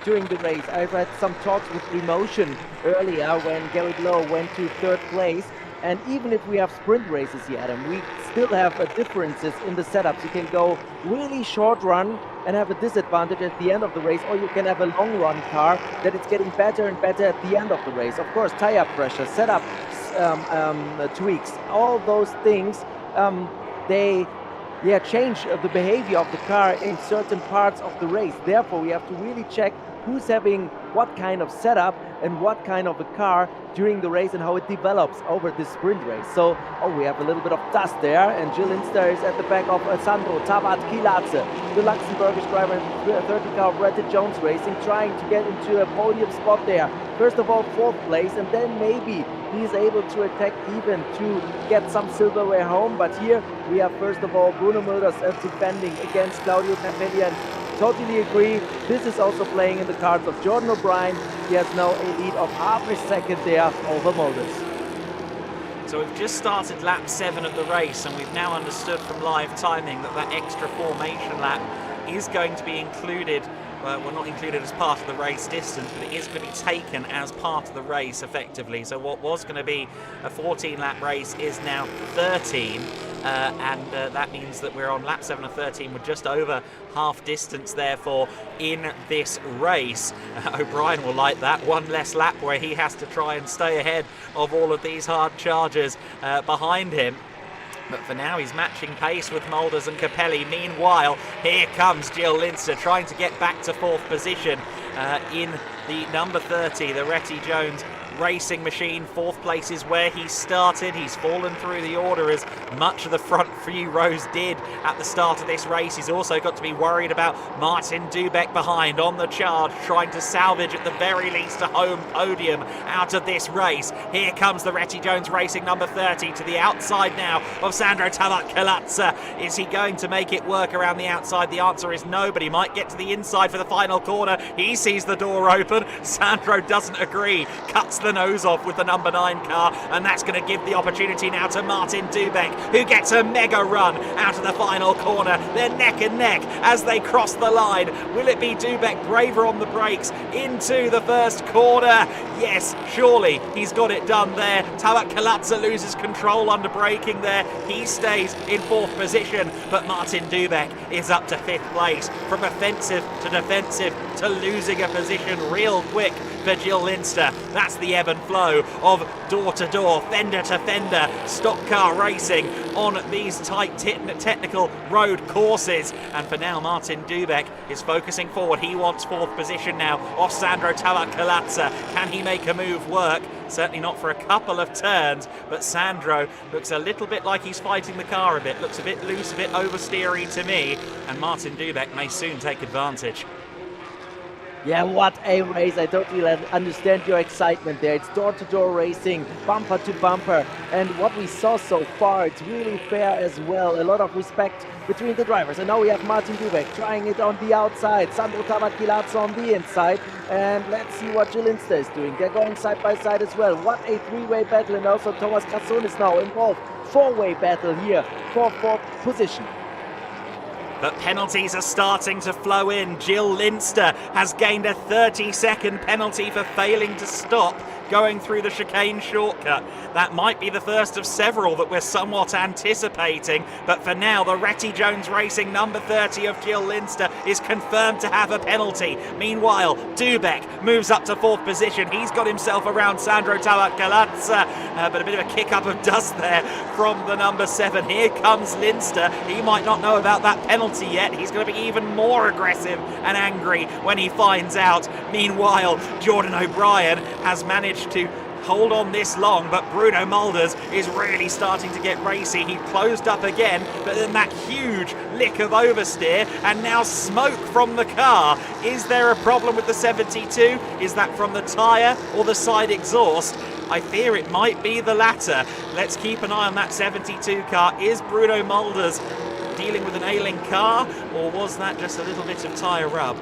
during the race. I've had some talks with Emotion earlier when Gary Blow went to 3rd place. And even if we have sprint races here, Adam, we still have differences in the setups. You can go really short run and have a disadvantage at the end of the race, or you can have a long run car that it's getting better and better at the end of the race. Of course, tire pressure, setup tweaks, all those things, they change the behavior of the car in certain parts of the race. Therefore, we have to really check who's having what kind of setup and what kind of a car during the race and how it develops over this sprint race. So, we have a little bit of dust there, and Jill Linster is at the back of Sandro Tabat Kilarze, the Luxembourgish driver in the 30 car of Bretton Jones Racing, trying to get into a podium spot there. First of all, 4th place, and then maybe he's able to attack even to get some silverware home. But here we have first of all Bruno Mulders defending against Claudio Capelli, and totally agree, this is also playing in the cards of Jordan O'Brien. He has now a lead of half a second there over Mulders. So we've just started lap 7 of the race, and we've now understood from live timing that that extra formation lap is going to be included, well, not included as part of the race distance, but it is going to be taken as part of the race effectively. So what was going to be a 14-lap race is now 13, and that means that we're on lap 7 of 13. We're just over half distance, therefore, in this race. O'Brien will like that. One less lap where he has to try and stay ahead of all of these hard chargers behind him. But for now, he's matching pace with Mulders and Capelli. Meanwhile, here comes Jill Linster trying to get back to 4th position in the number 30, the Retty Jones racing machine. 4th place is where he started. He's fallen through the order as much of the front few rows did at the start of this race. He's also got to be worried about Martin Dubeck behind on the charge, trying to salvage at the very least a home podium out of this race. Here comes the Retty Jones Racing number 30 to the outside now of Sandro Tavac-Kalatsa. Is he going to make it work around the outside? The answer is no, but he might get to the inside for the final corner. He sees the door open. Sandro doesn't agree, cuts the nose off with the number 9 car, and that's going to give the opportunity now to Martin Dubeck, who gets a mega run out of the final corner. They're neck and neck as they cross the line. Will it be Dubeck braver on the brakes into the first corner? Yes, surely he's got it done there. Tavac-Kalatsa loses control under braking there. He stays in 4th position, but Martin Dubeck is up to 5th place. From offensive to defensive to losing a position real quick for Jill Linster. That's the ebb and flow of door-to-door, fender-to-fender stock car racing on these tight technical road courses. And for now, Martin Dubeck is focusing forward. He wants 4th position now off Sandro Tavac-Kalatsa. Can he make a move work? Certainly not for a couple of turns, but Sandro looks a little bit like he's fighting the car a bit. Looks a bit loose, a bit oversteery to me, and Martin Dubeck may soon take advantage. Yeah, what a race. I totally understand your excitement there. It's door-to-door racing, bumper to bumper. And what we saw so far, it's really fair as well. A lot of respect between the drivers. And now we have Martin Dubeck trying it on the outside. Sandro Tavac-Kalatsa on the inside. And let's see what Jill Linster is doing. They're going side by side as well. What a 3-way battle. And also Thomas Krasson is now involved. 4-way battle here for 4th position. But penalties are starting to flow in. Jill Linster has gained a 30-second penalty for failing to stop going through the chicane shortcut. That might be the first of several that we're somewhat anticipating, but for now the Retty Jones Racing number 30 of Jill Linster is confirmed to have a penalty. Meanwhile, Dubeck moves up to 4th position. He's got himself around Sandro Tavac-Kalatsa, but a bit of a kick up of dust there from the number 7. Here comes Linster. He might not know about that penalty yet. He's going to be even more aggressive and angry when he finds out. Meanwhile, Jordan O'Brien has managed to hold on this long, but Bruno Mulders is really starting to get racy. He closed up again, but then that huge lick of oversteer and now smoke from the car. Is there a problem with the 72? Is that from the tyre or the side exhaust? I fear it might be the latter. Let's keep an eye on that 72 car. Is Bruno Mulders dealing with an ailing car, or was that just a little bit of tyre rub?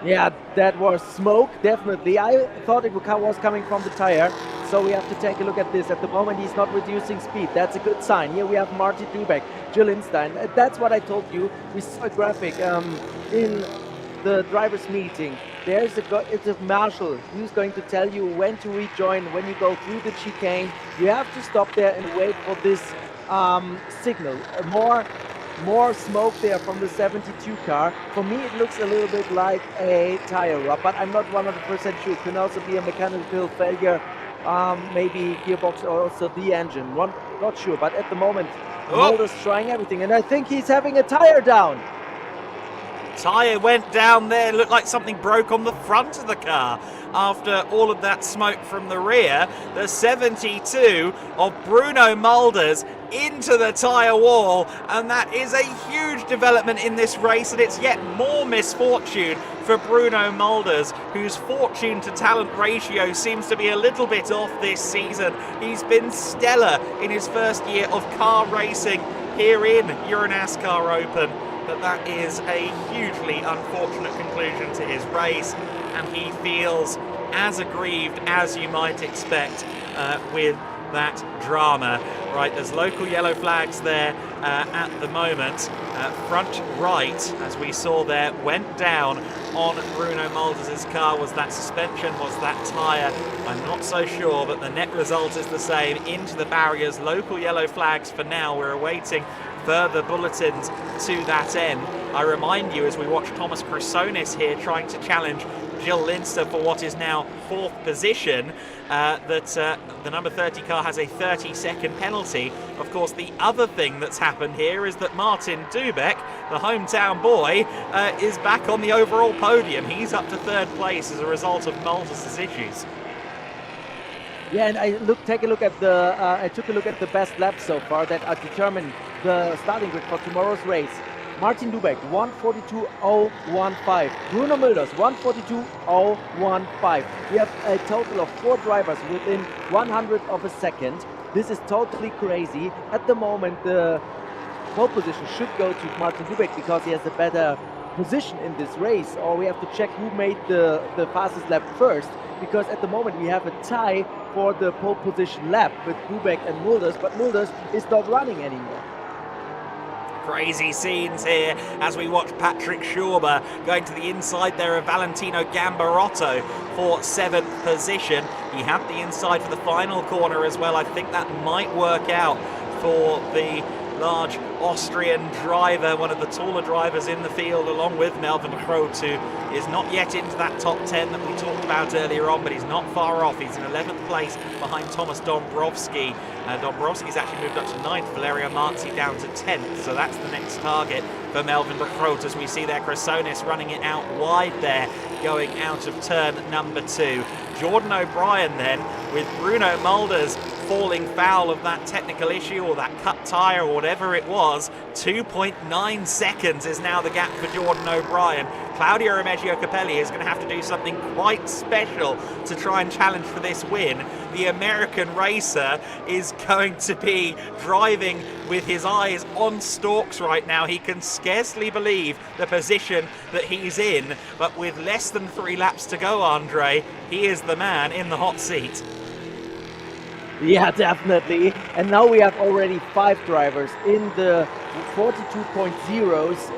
Yeah, that was smoke, definitely. I thought it was coming from the tire, so we have to take a look at this. At the moment, he's not reducing speed. That's a good sign. Here we have Martin Dubeck, Jill Linster. That's what I told you. We saw a graphic in the drivers' meeting. It's a marshal who's going to tell you when to rejoin, when you go through the chicane. You have to stop there and wait for this signal. More smoke there from the 72 car. For me, it looks a little bit like a tire rub, but I'm not 100% sure. It can also be a mechanical failure, maybe gearbox or also the engine. Not sure, but at the moment, Mulder's trying everything, and I think he's having a tire down. Tyre went down there, looked like something broke on the front of the car. After all of that smoke from the rear, the 72 of Bruno Mulders into the tyre wall, and that is a huge development in this race, and it's yet more misfortune for Bruno Mulders, whose fortune to talent ratio seems to be a little bit off this season. He's been stellar in his first year of car racing here in Euro NASCAR Open, but that is a hugely unfortunate conclusion to his race, and he feels as aggrieved as you might expect with that drama. Right, there's local yellow flags there at the moment. Front right, as we saw there, went down on Bruno Mulders's car. Was that suspension? Was that tyre? I'm not so sure, but the net result is the same. Into the barriers, local yellow flags for now. We're awaiting further bulletins to that end. I remind you, as we watch Thomas Chrysonis here trying to challenge Gilles Linster for what is now 4th position, that the number 30 car has a 30-second penalty. Of course, the other thing that's happened here is that Martin Dubek, the hometown boy, is back on the overall podium. He's up to 3rd place as a result of Mulders's issues. Yeah, and I took a look at the best laps so far that are determined the starting grid for tomorrow's race. Martin Dubek 1:42.015. Bruno Mulders 1:42.015. We have a total of 4 drivers within 100th of a second. This is totally crazy. At the moment, the pole position should go to Martin Dubek because he has a better position in this race. Or we have to check who made the fastest lap first, because at the moment we have a tie for the pole position lap with Dubek and Mulders, but Mulders is not running anymore. Crazy scenes here as we watch Patrick Schauber going to the inside there of Valentino Gambarotto for 7th position. He had the inside for the final corner as well. I think that might work out for the large Austrian driver, one of the taller drivers in the field, along with Melvin Groot, who is not yet into that top 10 that we talked about earlier on, but he's not far off. He's in 11th place behind Thomas Dombrowski. Dombrowski's actually moved up to 9th, Valerio Marzi down to 10th, so that's the next target for Melvin Groot, as we see there Chrysonis running it out wide there, going out of turn number 2. Jordan O'Brien then, with Bruno Mulders falling foul of that technical issue or that cut tyre or whatever it was. 2.9 seconds is now the gap for Jordan O'Brien. Claudio Remeggio Capelli is going to have to do something quite special to try and challenge for this win. The American racer is going to be driving with his eyes on stalks right now. He can scarcely believe the position that he's in, but with less than 3 laps to go, Andre, he is the man in the hot seat. Yeah, definitely. And now we have already 5 drivers in the 42.0s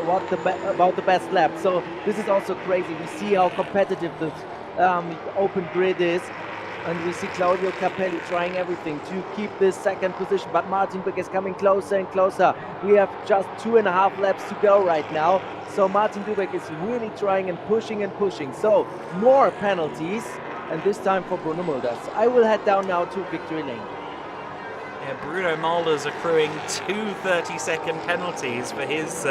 about the best lap. So this is also crazy. We see how competitive the open grid is. And we see Claudio Capelli trying everything to keep this 2nd position. But Martin Dubek is coming closer and closer. We have just 2.5 laps to go right now. So Martin Dubek is really trying and pushing. So more penalties. And this time for Bruno Mulders. I will head down now to victory lane. Yeah, Bruno Mulders accruing 2 30-second penalties for his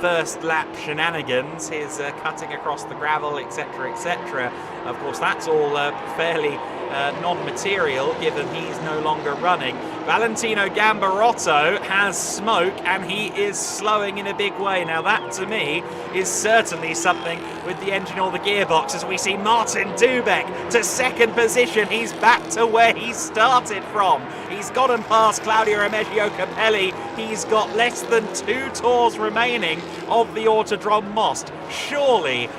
first lap shenanigans, his cutting across the gravel, etc., etc. Of course, that's all fairly non-material, given he's no longer running. Valentino Gambarotto has smoke, and he is slowing in a big way. Now that, to me, is certainly something with the engine or the gearbox, as we see Martin Dubek to 2nd position. He's back to where he started from. He's gotten past Claudio Remeggio Capelli. He's got less than 2 tours remaining of the Autodrom Most. Surely,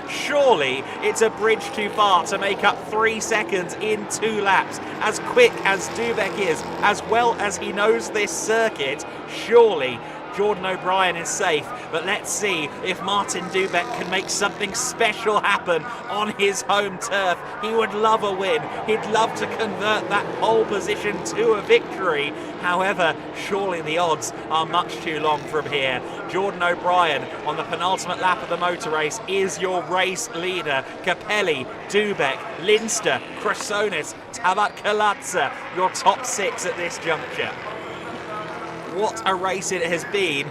it's a bridge too far to make up 3 seconds in 2 laps. As quick as Dubek is, as well as he knows this circuit, surely Jordan O'Brien is safe, but let's see if Martin Dubek can make something special happen on his home turf. He would love a win. He'd love to convert that pole position to a victory. However, surely the odds are much too long from here. Jordan O'Brien on the penultimate lap of the motor race is your race leader. Capelli, Dubek, Linster, Chrysonis, Tabakaladze, your top 6 at this juncture. What a race it has been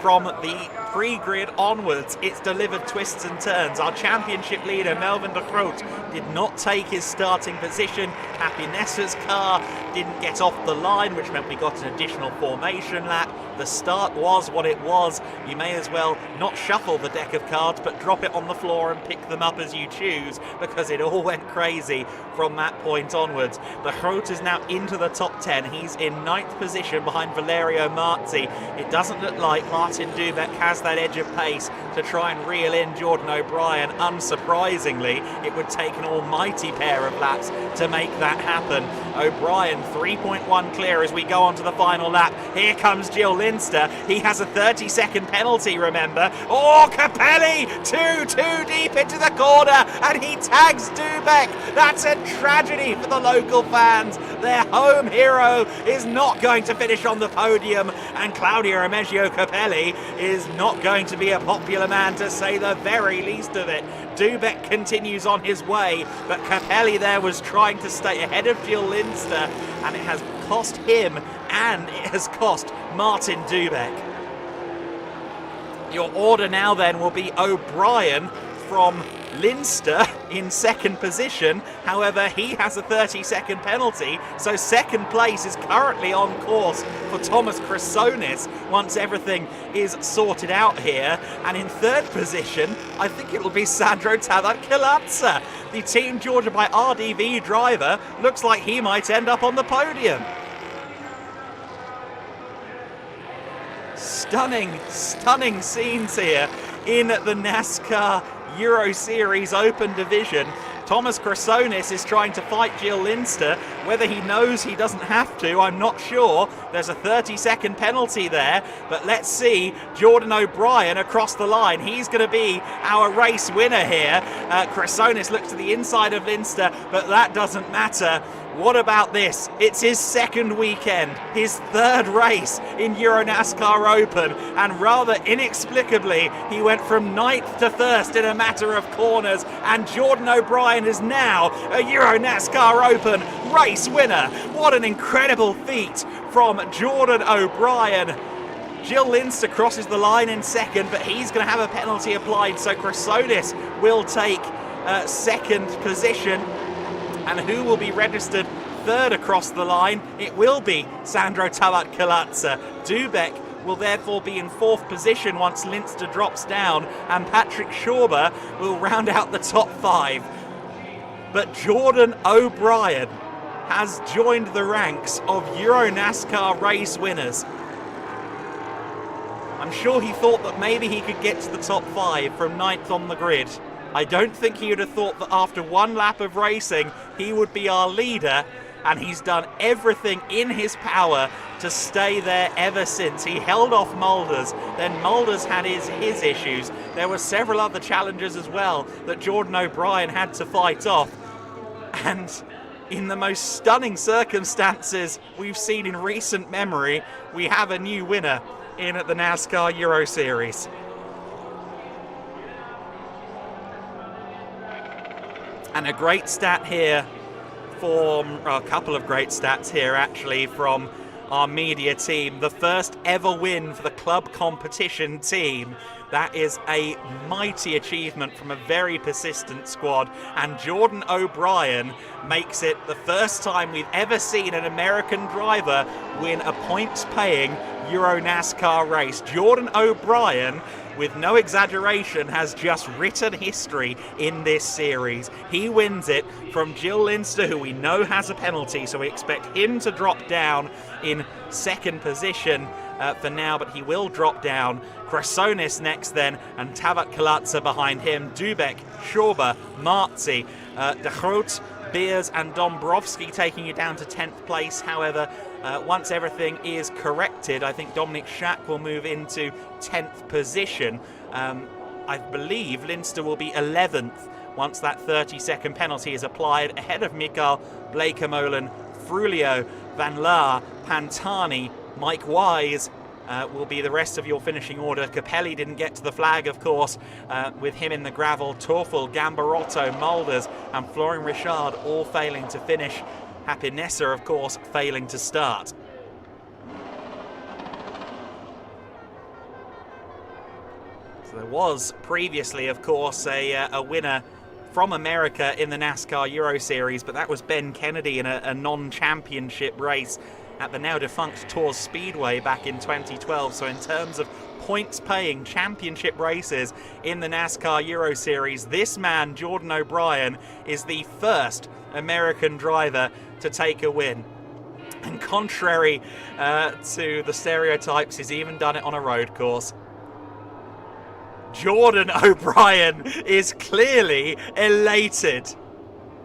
from the pre-grid onwards. It's delivered twists and turns. Our championship leader, Melvin de Groot, did not take his starting position. Happy Nessa's car didn't get off the line, which meant we got an additional formation lap. The start was what it was. You may as well not shuffle the deck of cards, but drop it on the floor and pick them up as you choose, because it all went crazy from that point onwards. The Groot is now into the top 10. He's in 9th position behind Valerio Marzi. It doesn't look like Martin Dubek has that edge of pace to try and reel in Jordan O'Brien. Unsurprisingly, it would take an almighty pair of laps to make that happen. O'Brien 3.1 clear as we go on to the final lap. Here comes Jill Linster. He has a 30-second penalty, remember. Oh, Capelli too deep into the corner, and he tags Dubek. That's a tragedy for the local fans. Their home hero is not going to finish on the podium, and Claudio Remeggio Capelli is not going to be a popular man, to say the very least of it. Dubek continues on his way, but Capelli there was trying to stay ahead of Jill Linster, and it has cost him and it has cost Martin Dubek. Your order now then will be O'Brien from Linster in second position. However, he has a 30-second penalty, so second place is currently on course for Thomas Chrysonis once everything is sorted out here. And in third position, I think it will be Sandro Tavat-Kalatsa, the Team Georgia by RDV driver. Looks like he might end up on the podium. Stunning scenes here in the NASCAR Euro Series Open Division. Thomas Chrysonis is trying to fight Jill Linster. Whether he knows he doesn't have to, I'm not sure. There's a 30-second penalty there, but let's see Jordan O'Brien across the line. He's going to be our race winner here. Chrysonis looks to the inside of Linster, but that doesn't matter. What about this? It's his second weekend, his third race in Euro NASCAR Open, and rather inexplicably, he went from 9th to 1st in a matter of corners, and Jordan O'Brien is now a Euro NASCAR Open race winner. What an incredible feat from Jordan O'Brien. Jill Linster crosses the line in second, but he's going to have a penalty applied, so Chrysonis will take second position. And who will be registered third across the line? It will be Sandro Tavat-Kalatsa. Dubek will therefore be in fourth position once Linster drops down, and Patrick Schauber will round out the top five. But Jordan O'Brien has joined the ranks of Euro NASCAR race winners. I'm sure he thought that maybe he could get to the top five from 9th on the grid. I don't think he would have thought that after one lap of racing, he would be our leader, and he's done everything in his power to stay there ever since. He held off Mulders, then Mulders had his issues. There were several other challenges as well that Jordan O'Brien had to fight off, and in the most stunning circumstances we've seen in recent memory, we have a new winner in the NASCAR Euro Series. And a great stat here a couple of great stats here actually from our media team. The first ever win for the club competition team. That is a mighty achievement from a very persistent squad, and Jordan O'Brien makes it the first time we've ever seen an American driver win a points-paying Euro NASCAR race. Jordan O'Brien, with no exaggeration, has just written history in this series. He wins it from Jill Linster, who we know has a penalty, so we expect him to drop down in second position for now, but he will drop down. Chrysonis next then, and Tavat-Kalatsa behind him. Dubek, Schauber, Marzi, De Groot, Beers and Dombrovski taking you down to 10th place. However, once everything is corrected, I think Dominic Schack will move into 10th position. I believe Linster will be 11th once that 30-second penalty is applied, ahead of Mikael Bleekemolen, Frulio, Van Laar, Pantani, Mike Wise. Will be the rest of your finishing order. Capelli didn't get to the flag, of course, with him in the gravel. Torfel, Gambarotto, Mulders and Florian Richard all failing to finish. Hapinessa, of course, failing to start. So there was previously, of course, a winner from America in the NASCAR Euro Series, but that was Ben Kennedy in a non-championship race at the now defunct Tours Speedway back in 2012. So in terms of points-paying championship races in the NASCAR Euro Series, this man, Jordan O'Brien, is the first American driver to take a win. And contrary to the stereotypes, he's even done it on a road course. Jordan O'Brien is clearly elated.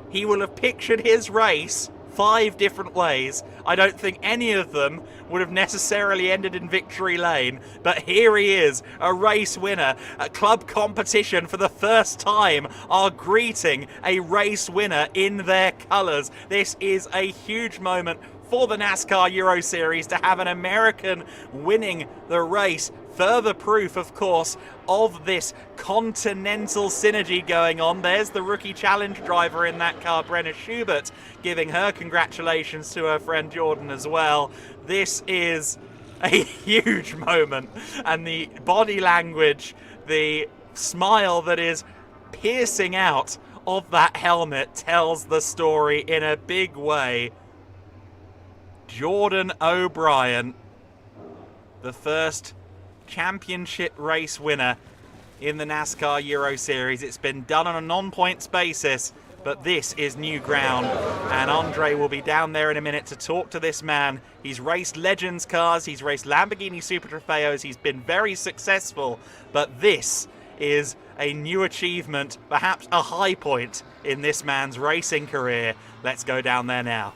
He will have pictured his race 5 different ways. I don't think any of them would have necessarily ended in victory lane, but here he is, a race winner, a club competition for the first time are greeting a race winner in their colours. This is a huge moment for the NASCAR Euro Series to have an American winning the race. Further proof, of course, of this continental synergy going on. There's the rookie challenge driver in that car, Brenna Schubert, giving her congratulations to her friend Jordan as well. This is a huge moment, and the body language, the smile that is piercing out of that helmet tells the story in a big way. Jordan O'Brien, the first championship race winner in the NASCAR Euro Series. It's been done on a non-points basis, but this is new ground, and Andre will be down there in a minute to talk to this man. He's raced Legends cars, he's raced Lamborghini Super Trofeos, he's been very successful, but this is a new achievement, perhaps a high point in this man's racing career. Let's go down there now.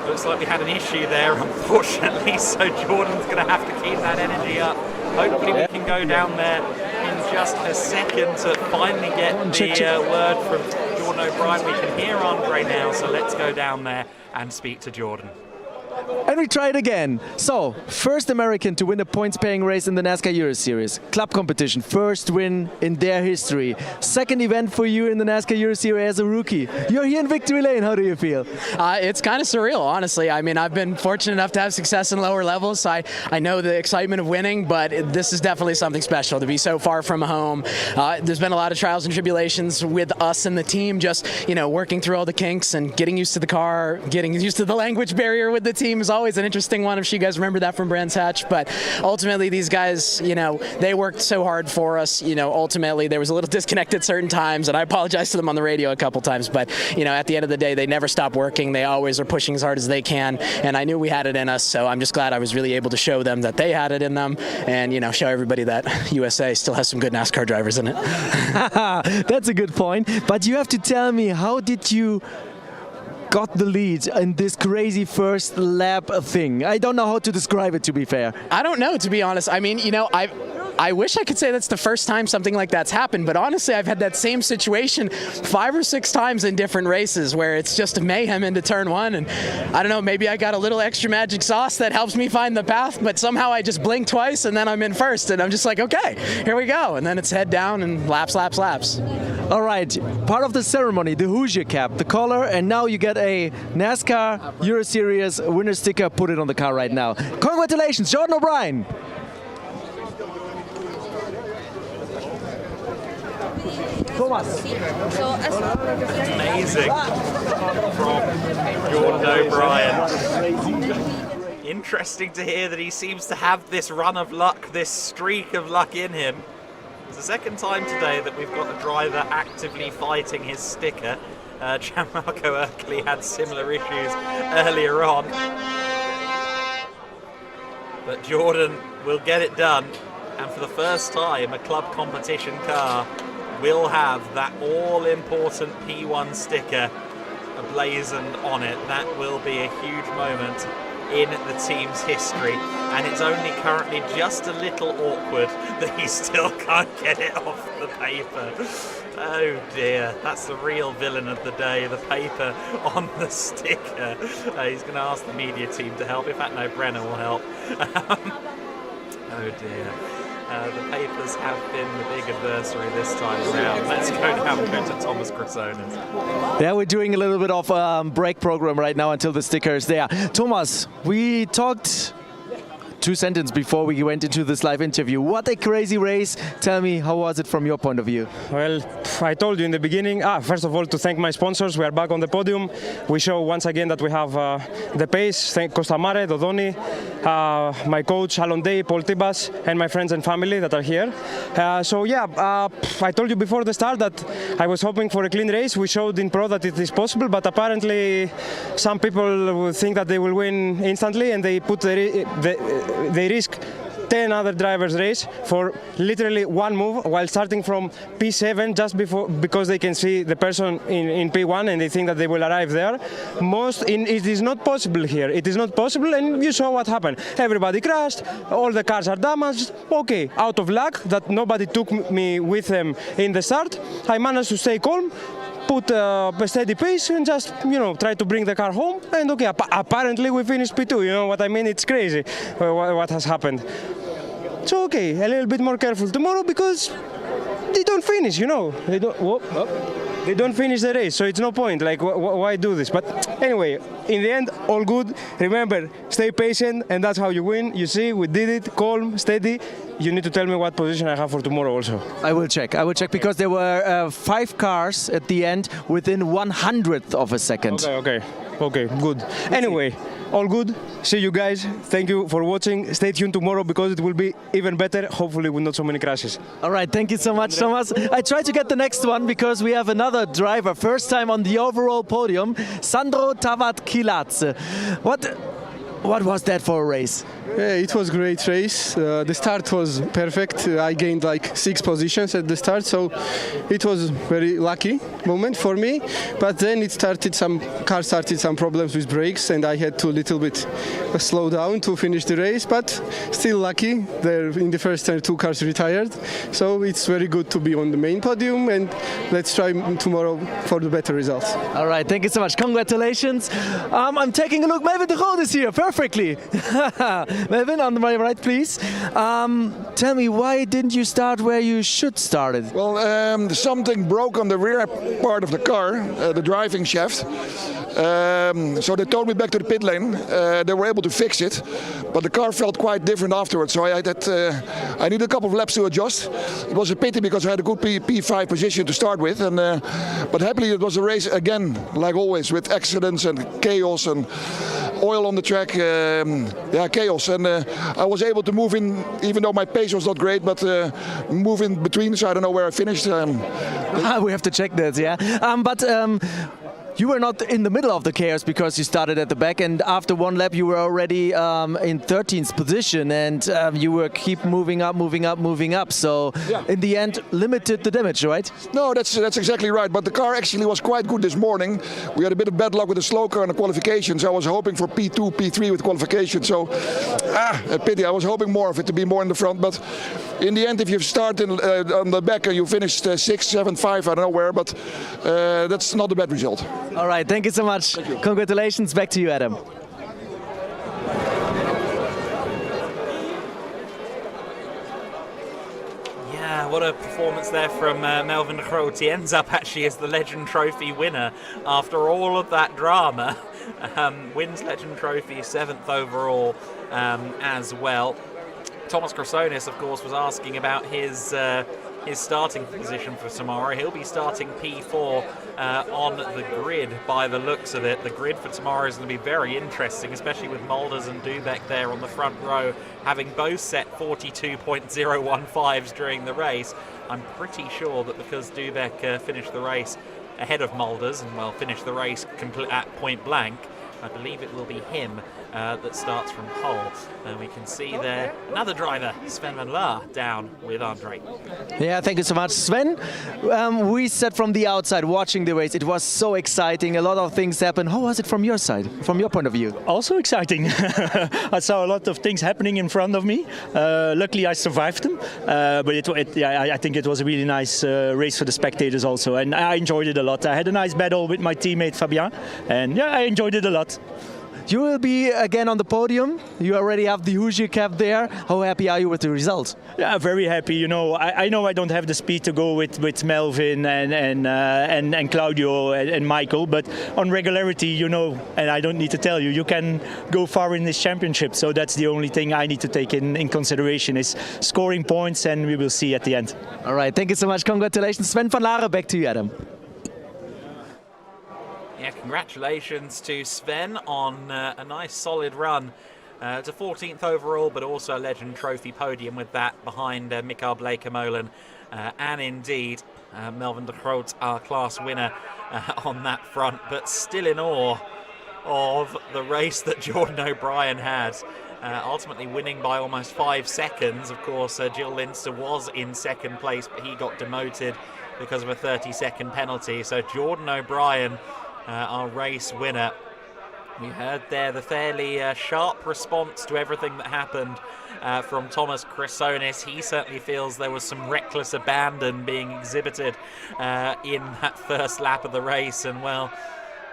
Looks like we had an issue there, unfortunately, so Jordan's going to have to keep that energy up. Hopefully we can go down there in just a second to finally get the word from Jordan O'Brien. We can hear Andre now, so let's go down there and speak to Jordan. And we try it again. So, first American to win a points-paying race in the NASCAR Euro Series. Club competition, first win in their history. Second event for you in the NASCAR Euro Series as a rookie. You're here in victory lane. How do you feel? It's kind of surreal, honestly. I mean, I've been fortunate enough to have success in lower levels. So I know the excitement of winning, but this is definitely something special to be so far from home. There's been a lot of trials and tribulations with us and the team, just, you know, working through all the kinks and getting used to the car, getting used to the language barrier with the team is always an interesting one, if you guys remember that from Brands Hatch. But ultimately, these guys, you know, they worked so hard for us. You know, ultimately, there was a little disconnect at certain times, and I apologize to them on the radio a couple times. But, you know, at the end of the day, they never stop working. They always are pushing as hard as they can, and I knew we had it in us, so I'm just glad I was really able to show them that they had it in them, and, you know, show everybody that USA still has some good NASCAR drivers in it. That's a good point. But you have to tell me, how did you got the lead in this crazy first lap thing? I don't know how to describe it, to be fair. I don't know, to be honest. I mean, you know, I wish I could say that's the first time something like that's happened, but honestly, I've had that same situation 5 or 6 times in different races where it's just a mayhem into turn 1, and I don't know, maybe I got a little extra magic sauce that helps me find the path, but somehow I just blink twice and then I'm in first, and I'm just like, okay, here we go, and then it's head down and laps, laps, laps. All right, part of the ceremony, the Hoosier cap, the collar, and now you get a NASCAR Euro Series winner sticker. Put it on the car right now. Congratulations, Jordan O'Brien. Thomas. Amazing from Jordan O'Brien. Interesting to hear that he seems to have this run of luck, this streak of luck in him. It's the second time today that we've got a driver actively fighting his sticker. Gianmarco Ercoli had similar issues earlier on. But Jordan will get it done, and for the first time a club competition car will have that all-important P1 sticker emblazoned on it. That will be a huge moment in the team's history, and it's only currently just a little awkward that he still can't get it off the paper. Oh dear, that's the real villain of the day, the paper on the sticker. He's going to ask the media team to help. In fact, no, Brenner will help. Oh dear. The papers have been the big adversary this time around. Let's go now and go to Thomas Crasones. Yeah, we're doing a little bit of break program right now until the sticker is there. Thomas, we talked two sentences before we went into this live interview. What a crazy race. Tell me, how was it from your point of view? Well, I told you in the beginning, first of all, to thank my sponsors. We are back on the podium. We show once again that we have the pace. Thank Costamare, Dodoni, my coach, Alon Day, Paul Tibas, and my friends and family that are here. I told you before the start that I was hoping for a clean race. We showed in Pro that it is possible, but apparently some people will think that they will win instantly, and they they risk 10 other drivers race for literally one move while starting from P7 just because they can see the person in P1 and they think that they will arrive there. It is not possible here. It is not possible, and you saw what happened. Everybody crashed, all the cars are damaged. Okay, out of luck that nobody took me with them in the start, I managed to stay calm, put a steady pace and just, try to bring the car home. And okay, apparently we finished P2. You know what I mean? It's crazy what has happened. So okay, a little bit more careful tomorrow because they don't finish, They don't finish the race, so it's no point. Like, why do this? But anyway, in the end, all good. Remember, stay patient, and that's how you win. You see, we did it, calm, steady. You need to tell me what position I have for tomorrow also. I will check because there were 5 cars at the end within 100th of a second. Okay, good. Anyway, all good. See you guys. Thank you for watching. Stay tuned tomorrow because it will be even better, hopefully with not so many crashes. All right, thank you so much, Thomas. I try to get the next one because we have another driver, first time on the overall podium, Sandro Tavat-Kilatze. What was that for a race? Yeah, it was a great race. The start was perfect. I gained like 6 positions at the start, so it was a very lucky moment for me. But then car started some problems with brakes, and I had to little bit slow down to finish the race. But still lucky. There in the first turn 2 cars retired, so it's very good to be on the main podium. And let's try tomorrow for the better results. All right, thank you so much. Congratulations. I'm taking a look. Melvin de Groot is here perfectly. Melvin, on my right, please. Tell me, why didn't you start where you should start it? Well, something broke on the rear part of the car, the driving shaft. So they towed me back to the pit lane. They were able to fix it, but the car felt quite different afterwards. So I needed a couple of laps to adjust. It was a pity because I had a good P5 position to start with, but happily it was a race again, like always, with accidents and chaos and oil on the track. Chaos. And I was able to move in, even though my pace was not great, but move in between. So I don't know where I finished. We have to check that, yeah. You were not in the middle of the chaos because you started at the back, and after one lap you were already in 13th position, and you were keep moving up. So yeah. In the end, limited the damage, right? No, that's exactly right. But the car actually was quite good this morning. We had a bit of bad luck with the slow car in the qualifications. I was hoping for P2, P3 with qualification. So, a pity. I was hoping more of it to be more in the front. But in the end, if you start on the back and you finished 6, 7, 5, I don't know where, but that's not a bad result. All right, thank you so much. Congratulations. Back to you, Adam. Yeah, what a performance there from Melvin de Groot. He ends up actually as the Legend Trophy winner after all of that drama. Wins Legend Trophy, 7th overall as well. Thomas Krasonis, of course, was asking about his starting position for tomorrow. He'll be starting P4 on the grid by the looks of it. The grid for tomorrow is going to be very interesting, especially with Mulders and Dubek there on the front row, having both set 42.015s during the race. I'm pretty sure that because Dubek finished the race ahead of Mulders and, well, finished the race at point blank, I believe it will be him that starts from pole. And we can see there another driver, Sven van Laar, down with Andre. Yeah, thank you so much, Sven. We sat from the outside watching the race. It was so exciting. A lot of things happened. How was it from your side, from your point of view? Also exciting. I saw a lot of things happening in front of me. Luckily, I survived them. But I think it was a really nice race for the spectators also. And I enjoyed it a lot. I had a nice battle with my teammate Fabien. And yeah, I enjoyed it a lot. You will be again on the podium. You already have the Hoosier cap there. How happy are you with the result? Yeah, very happy. You know, I know I don't have the speed to go with Melvin and Claudio and Michael, but on regularity, you know, and I don't need to tell you, you can go far in this championship. So that's the only thing I need to take in consideration is scoring points, and we will see at the end. All right, thank you so much. Congratulations. Sven van Laaren, back to you, Adam. Yeah, congratulations to Sven on a nice solid run to 14th overall, but also a Legend Trophy podium with that behind Mikael Bleekemolen and indeed Melvin de Groot, our class winner on that front, but still in awe of the race that Jordan O'Brien had. Ultimately winning by almost 5 seconds. Of course, Jill Linster was in second place, but he got demoted because of a 30-second penalty. So Jordan O'Brien, our race winner. We heard there the fairly sharp response to everything that happened from Thomas Chrysonis. He certainly feels there was some reckless abandon being exhibited in that first lap of the race, and well,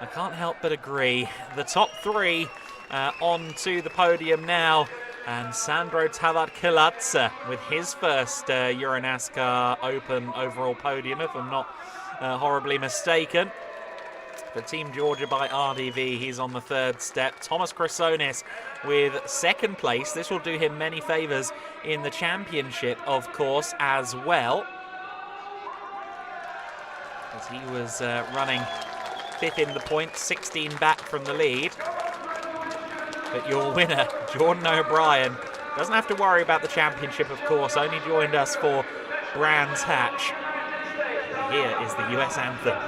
I can't help but agree. The top 3 onto the podium now, and Sandro Tavatkalatsä with his first EuroNASCAR Open overall podium, if I'm not horribly mistaken. For Team Georgia by RDV, he's on the 3rd step. Thomas Chrysonis with 2nd place. This will do him many favours in the championship, of course, as well, as he was running 5th in the points, 16 back from the lead. But your winner, Jordan O'Brien, doesn't have to worry about the championship, of course, only joined us for Brands Hatch. Here is the US anthem.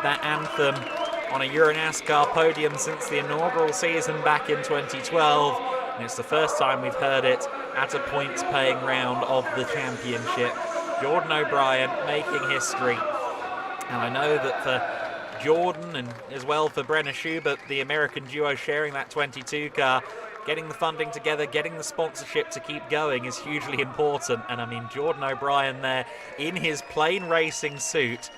That anthem on a EuroNASCAR podium since the inaugural season back in 2012, and it's the first time we've heard it at a points-paying round of the championship. Jordan O'Brien making history, and I know that for Jordan and as well for Brenner Schubert, the American duo sharing that 22 car, getting the funding together, getting the sponsorship to keep going is hugely important. And I mean, Jordan O'Brien there in his plain racing suit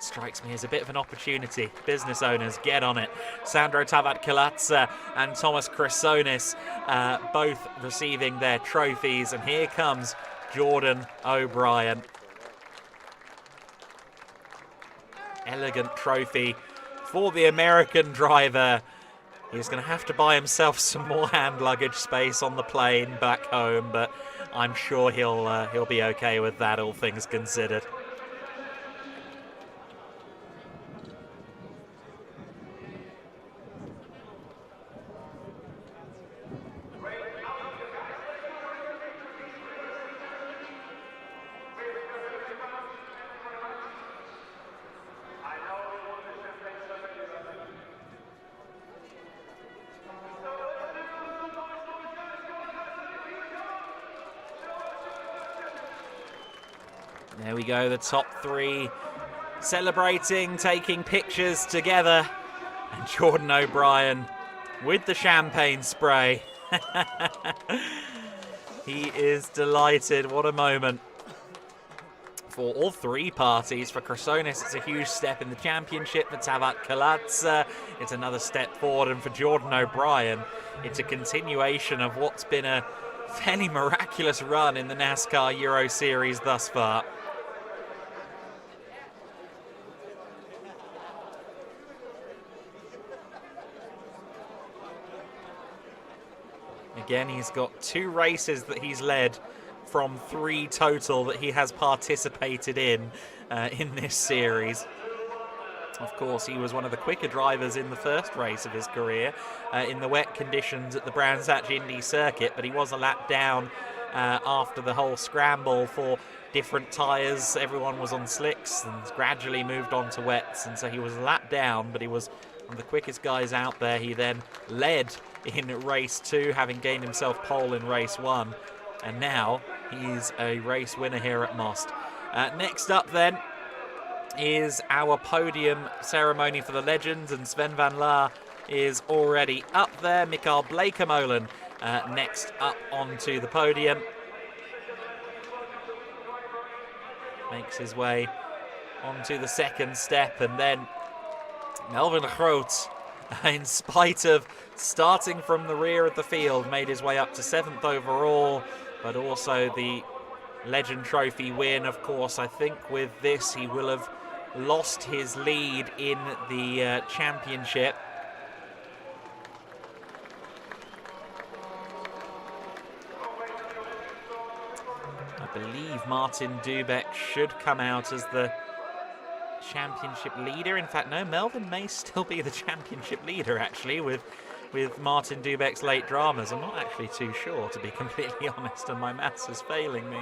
strikes me as a bit of an opportunity. Business owners, get on it. Sandro Tavatkalatsä and Thomas Chrysonis both receiving their trophies, and here comes Jordan O'Brien. Elegant trophy for the American driver. He's going to have to buy himself some more hand luggage space on the plane back home, but I'm sure he'll be okay with that, all things considered. There we go, the top 3 celebrating, taking pictures together. And Jordan O'Brien with the champagne spray. He is delighted. What a moment for all 3 parties. For Chrysonis, it's a huge step in the championship. For Tavatkalatsä, it's another step forward. And for Jordan O'Brien, it's a continuation of what's been a fairly miraculous run in the NASCAR Euro Series thus far. Again, he's got 2 races that he's led from 3 total that he has participated in this series. Of course, he was one of the quicker drivers in the first race of his career in the wet conditions at the Brands Hatch Indy circuit, but he was a lap down after the whole scramble for different tyres. Everyone was on slicks and gradually moved on to wets, and so he was a lap down, but he was one of the quickest guys out there. He then led in race 2, having gained himself pole in race 1, and now He's a race winner here at Most. Next up then is our podium ceremony for the legends, and Sven van Laar is already up there. Mikael Bleekemolen next up onto the podium. Makes his way onto the second step, and then Melvin de Groot, in spite of starting from the rear of the field, made his way up to 7th overall, but also the Legend Trophy win. Of course, I think with this he will have lost his lead in the championship. I believe Martin Dubek should come out as the championship leader. In fact, no, Melvin may still be the championship leader, actually, with Martin Dubek's late dramas. I'm not actually too sure, to be completely honest, and my maths is failing me.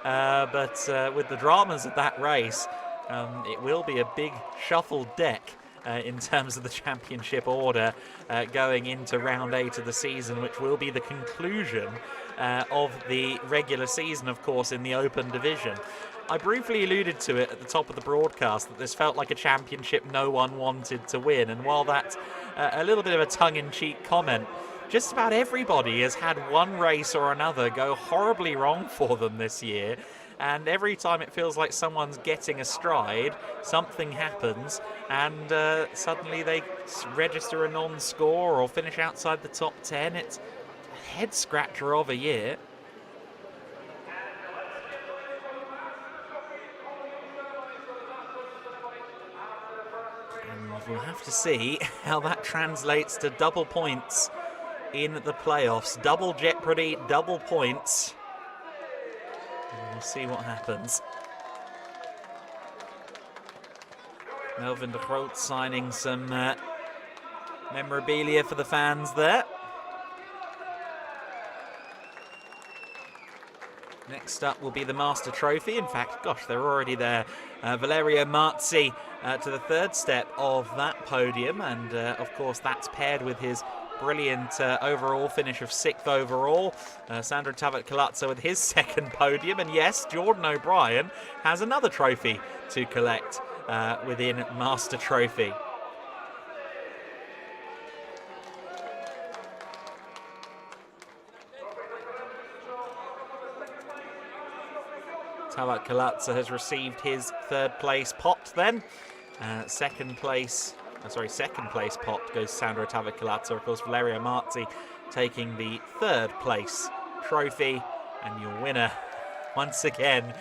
But with the dramas of that race, it will be a big shuffled deck in terms of the championship order going into round 8 of the season, which will be the conclusion of the regular season, of course, in the open division. I briefly alluded to it at the top of the broadcast that this felt like a championship no one wanted to win, and while that's a little bit of a tongue-in-cheek comment, just about everybody has had one race or another go horribly wrong for them this year, and every time it feels like someone's getting a stride, something happens, and suddenly they register a non-score or finish outside the top 10. It's a head-scratcher of a year. We'll have to see how that translates to double points in the playoffs. Double jeopardy, double points. And we'll see what happens. Melvin de Groot signing some memorabilia for the fans there. Next up will be the Master Trophy. In fact, gosh, they're already there. Valerio Marzi to the 3rd step of that podium. And, of course, that's paired with his brilliant overall finish of 6th overall. Sandro Tavat-Kalatsa with his 2nd podium. And, yes, Jordan O'Brien has another trophy to collect within Master Trophy. Tavat-Kalatsa has received his 3rd place pot then. Second place pot goes Sandro Tavat-Kalatsa. Of course, Valerio Marzi taking the 3rd place trophy. And your winner, once again,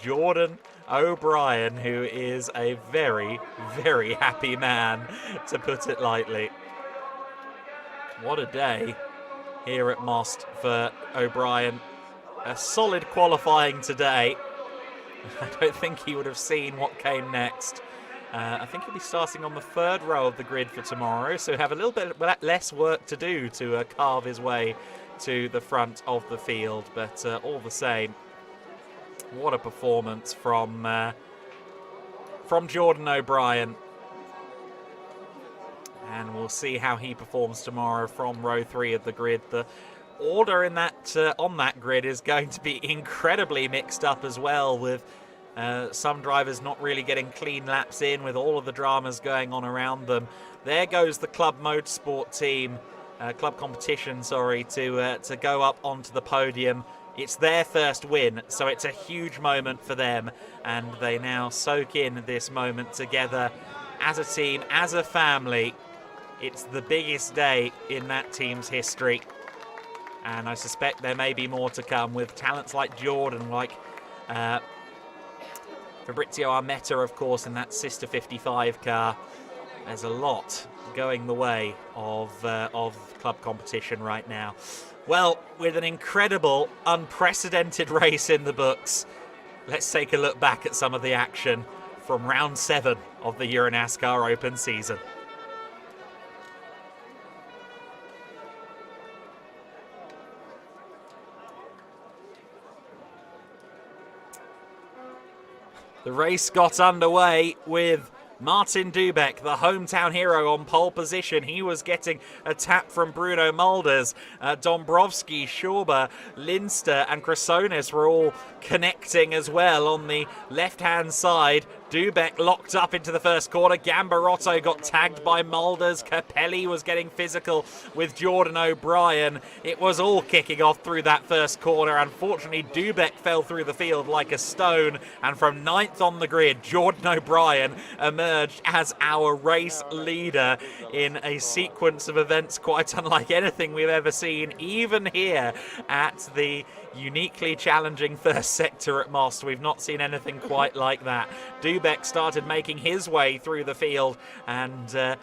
Jordan O'Brien, who is a very, very happy man, to put it lightly. What a day here at Most for O'Brien. A solid qualifying today. I don't think he would have seen what came next. I think he'll be starting on the 3rd row of the grid for tomorrow, so have a little bit less work to do to carve his way to the front of the field. But all the same, what a performance from Jordan O'Brien. And we'll see how he performs tomorrow from row 3 of the grid. The order in that on that grid is going to be incredibly mixed up as well, with some drivers not really getting clean laps in, with all of the dramas going on around them. There goes the Club Motorsport team, Club Competition, sorry, to go up onto the podium. It's their first win, so it's a huge moment for them, and they now soak in this moment together as a team, as a family. It's the biggest day in that team's history. And I suspect there may be more to come with talents like Jordan, like Fabrizio Armetta, of course, in that Sister 55 car. There's a lot going the way of Club Competition right now. Well, with an incredible, unprecedented race in the books, let's take a look back at some of the action from round 7 of the Euro NASCAR Open season. The race got underway with Martin Dubek, the hometown hero, on pole position. He was getting a tap from Bruno Mulders. Dombrowski, Schauber, Linster and Chrysonis were all connecting as well on the left-hand side. Dubek locked up into the first corner. Gambarotto got tagged by Mulders. Capelli was getting physical with Jordan O'Brien. It was all kicking off through that first corner. Unfortunately, Dubek fell through the field like a stone. And from ninth on the grid, Jordan O'Brien emerged as our race leader in a sequence of events quite unlike anything we've ever seen, even here at the uniquely challenging first sector at Most. We've not seen anything quite like that. Dubek started making his way through the field and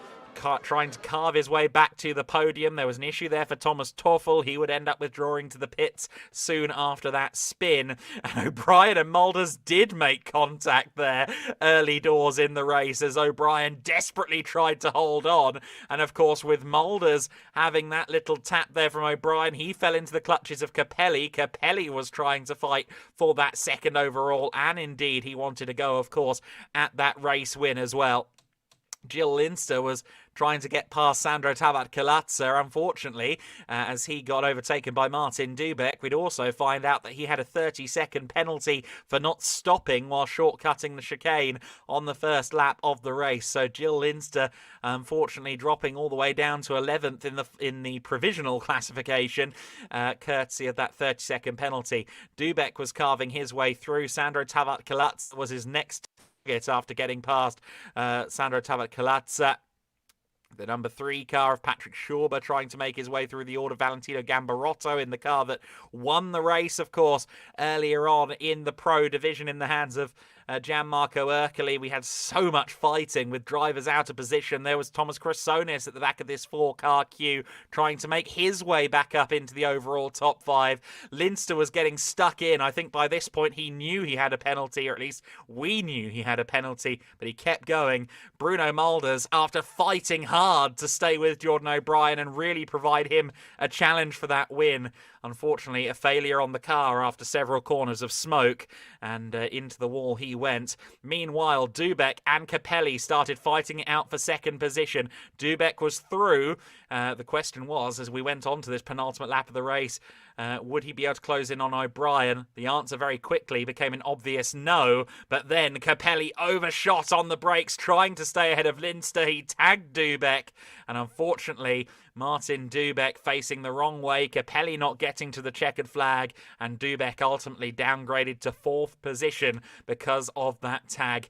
trying to carve his way back to the podium. There was an issue there for Thomas Toffel. He would end up withdrawing to the pits soon after that spin. And O'Brien and Mulders did make contact there early doors in the race as O'Brien desperately tried to hold on. And of course, with Mulders having that little tap there from O'Brien, he fell into the clutches of Capelli. Capelli was trying to fight for that second overall, and indeed he wanted to go, of course, at that race win as well. Jill Linster was trying to get past Sandro Tabat-Kalatsa, unfortunately, as he got overtaken by Martin Dubek. We'd also find out that he had a 30-second penalty for not stopping while shortcutting the chicane on the first lap of the race. So Jill Linster, unfortunately, dropping all the way down to 11th in the provisional classification, courtesy of that 30-second penalty. Dubek was carving his way through. Sandro Tabat-Kalatsa was his next target after getting past Sandro Tabat-Kalatsa. The number 3 car of Patrick Schauber trying to make his way through the order. Valentino Gambarotto in the car that won the race, of course, earlier on in the Pro division in the hands of Gianmarco Ercoli. We had so much fighting with drivers out of position. There was Thomas Chrysonis at the back of this 4-car queue trying to make his way back up into the overall top 5. Linster was getting stuck in. I think by this point he knew he had a penalty, or at least we knew he had a penalty, but he kept going. Bruno Mulders, after fighting hard to stay with Jordan O'Brien and really provide him a challenge for that win, unfortunately a failure on the car after several corners of smoke, and into the wall he went. Meanwhile, Dubek and Capelli started fighting it out for second position. Dubek was through. The question was, as we went on to this penultimate lap of the race, would he be able to close in on O'Brien? The answer very quickly became an obvious no, but then Capelli overshot on the brakes, trying to stay ahead of Linster. He tagged Dubek, and unfortunately, Martin Dubek facing the wrong way, Capelli not getting to the checkered flag, and Dubek ultimately downgraded to 4th position because of that tag.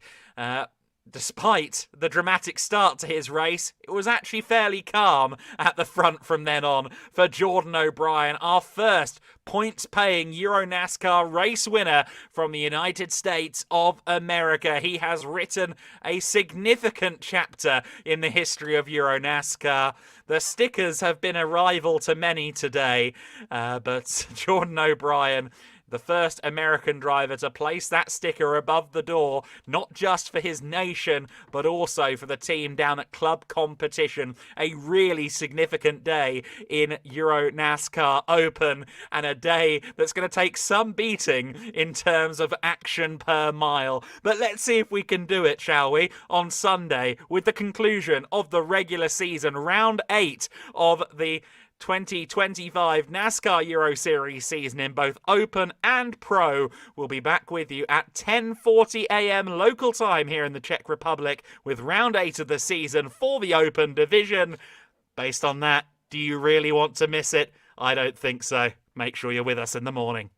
Despite the dramatic start to his race, it was actually fairly calm at the front from then on for Jordan O'Brien, our first points-paying Euro NASCAR race winner from the United States of America. He has written a significant chapter in the history of Euro NASCAR. The stickers have been a rival to many today, but Jordan O'Brien, the first American driver to place that sticker above the door, not just for his nation, but also for the team down at club competition. A really significant day in Euro NASCAR Open, and a day that's going to take some beating in terms of action per mile. But let's see if we can do it, shall we, on Sunday with the conclusion of the regular season, round 8 of the 2025 NASCAR Euro Series season in both Open and Pro. We'll be back with you at 10:40 a.m. local time here in the Czech Republic with round 8 of the season for the Open division. Based on that, do you really want to miss it? I don't think so. Make sure you're with us in the morning.